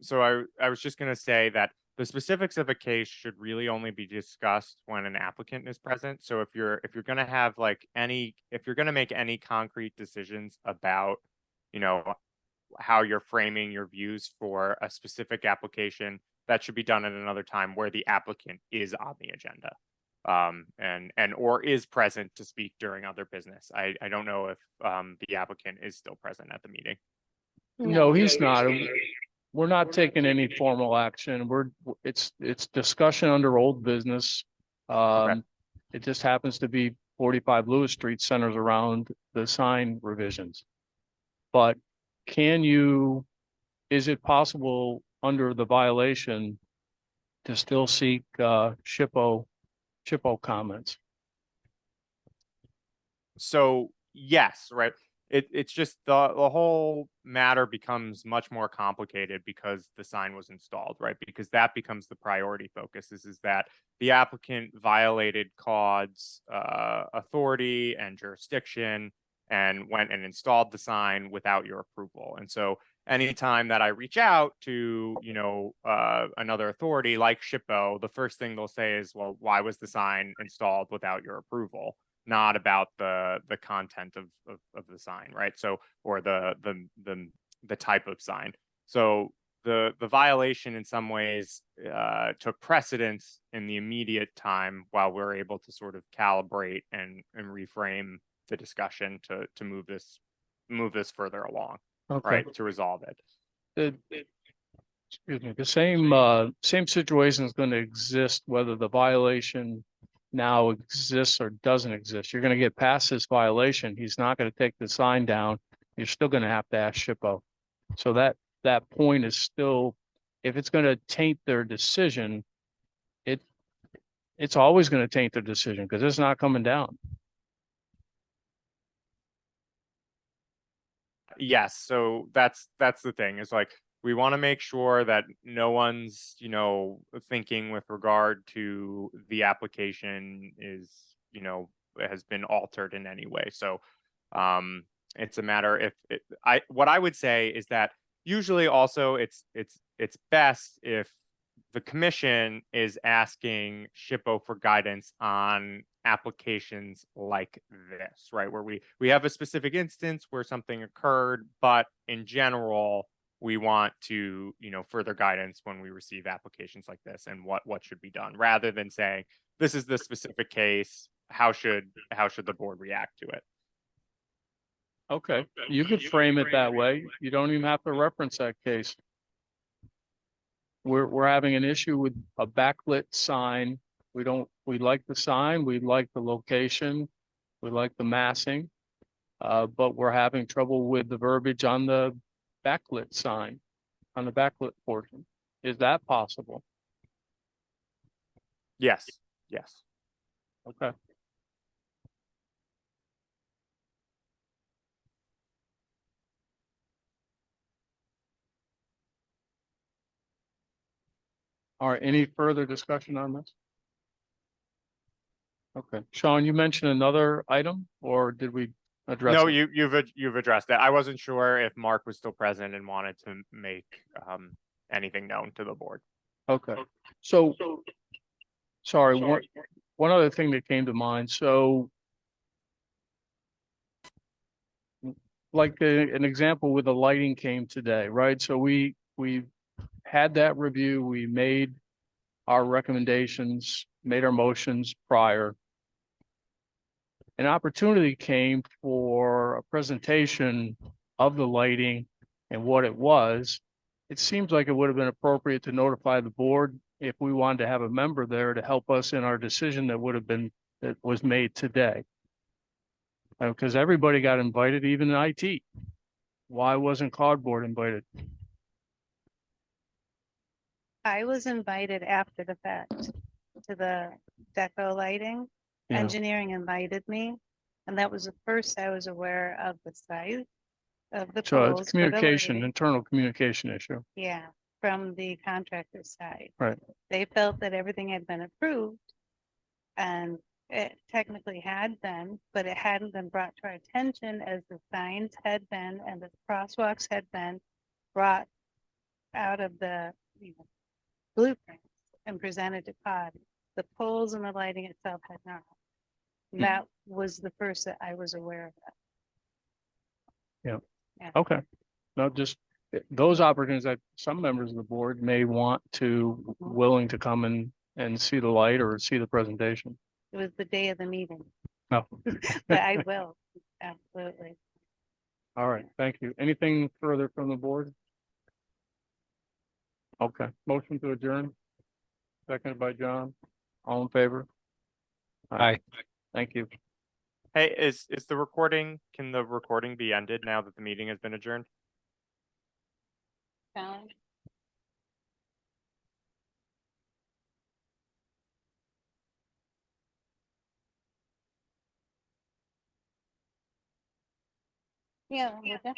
So I was just gonna say that the specifics of a case should really only be discussed when an applicant is present. So if you're gonna have if you're gonna make any concrete decisions about, you know, how you're framing your views for a specific application, that should be done at another time where the applicant is on the agenda. Or is present to speak during other business. I don't know if the applicant is still present at the meeting. No, he's not. We're not taking any formal action. It's discussion under old business. It just happens to be 45 Lewis Street centers around the sign revisions. But is it possible under the violation to still seek SHPO comments? So yes, right. It's just the whole matter becomes much more complicated because the sign was installed, right? Because that becomes the priority focus is that the applicant violated Caud's authority and jurisdiction and went and installed the sign without your approval. And so anytime that I reach out to, another authority like SHPO, the first thing they'll say is, well, why was the sign installed without your approval? Not about the content of the sign, right? So, or the type of sign. So the violation in some ways took precedence in the immediate time while we're able to sort of calibrate and reframe the discussion to move this further along, Okay. right? To resolve it. Excuse me, the same situation is going to exist whether the violation now exists or doesn't exist. You're going to get past this violation. He's not going to take the sign down. You're still going to have to ask SHPO. So that point is still, if it's going to taint their decision, it's always going to taint their decision because it's not coming down. Yes, so that's the thing. Is like we want to make sure that no one's, thinking with regard to the application is, has been altered in any way. So it's a matter what I would say is that usually also it's best if the commission is asking SHPO for guidance on applications like this, right? Where we have a specific instance where something occurred, but in general, we want to, further guidance when we receive applications like this and what should be done, rather than saying, this is the specific case, how should the board react to it? Okay, you could frame it that way. You don't even have to reference that case. We're having an issue with a backlit sign. We like the sign, we like the location, we like the massing. But we're having trouble with the verbiage on the backlit sign, on the backlit portion. Is that possible? Yes. Okay. All right, any further discussion on this? Okay, Sean, you mentioned another item, or did we address No, it? you've addressed that. I wasn't sure if Mark was still present and wanted to make anything known to the board. Okay, so, sorry, one other thing that came to mind, so like an example with the lighting came today, right? So we had that review, we made our recommendations, made our motions prior. An opportunity came for a presentation of the lighting and what it was. It seems like it would have been appropriate to notify the board if we wanted to have a member there to help us in our decision that was made today. Because everybody got invited, even in IT. Why wasn't Caud board invited? I was invited after the fact to the DECO lighting. Yeah. Engineering invited me, and that was the first I was aware of the size of the So poles it's for the communication, lighting. internal communication issue. Yeah, from the contractor side. Right. They felt that everything had been approved, and it technically had been, but it hadn't been brought to our attention as the signs had been and the crosswalks had been brought out of the blueprints and presented to Caud. The poles and the lighting itself had not. That was the first that I was aware of that. Yeah. Okay. No, just those opportunities that some members of the board may want to, willing to come and see the light or see the presentation. It was the day of the meeting, No. but I will, absolutely. All right, thank you. Anything further from the board? Okay, motion to adjourn. Seconded by John. All in favor? Aye. Thank you. Hey, is the recording, can the recording be ended now that the meeting has been adjourned? Fallon? Yeah, okay.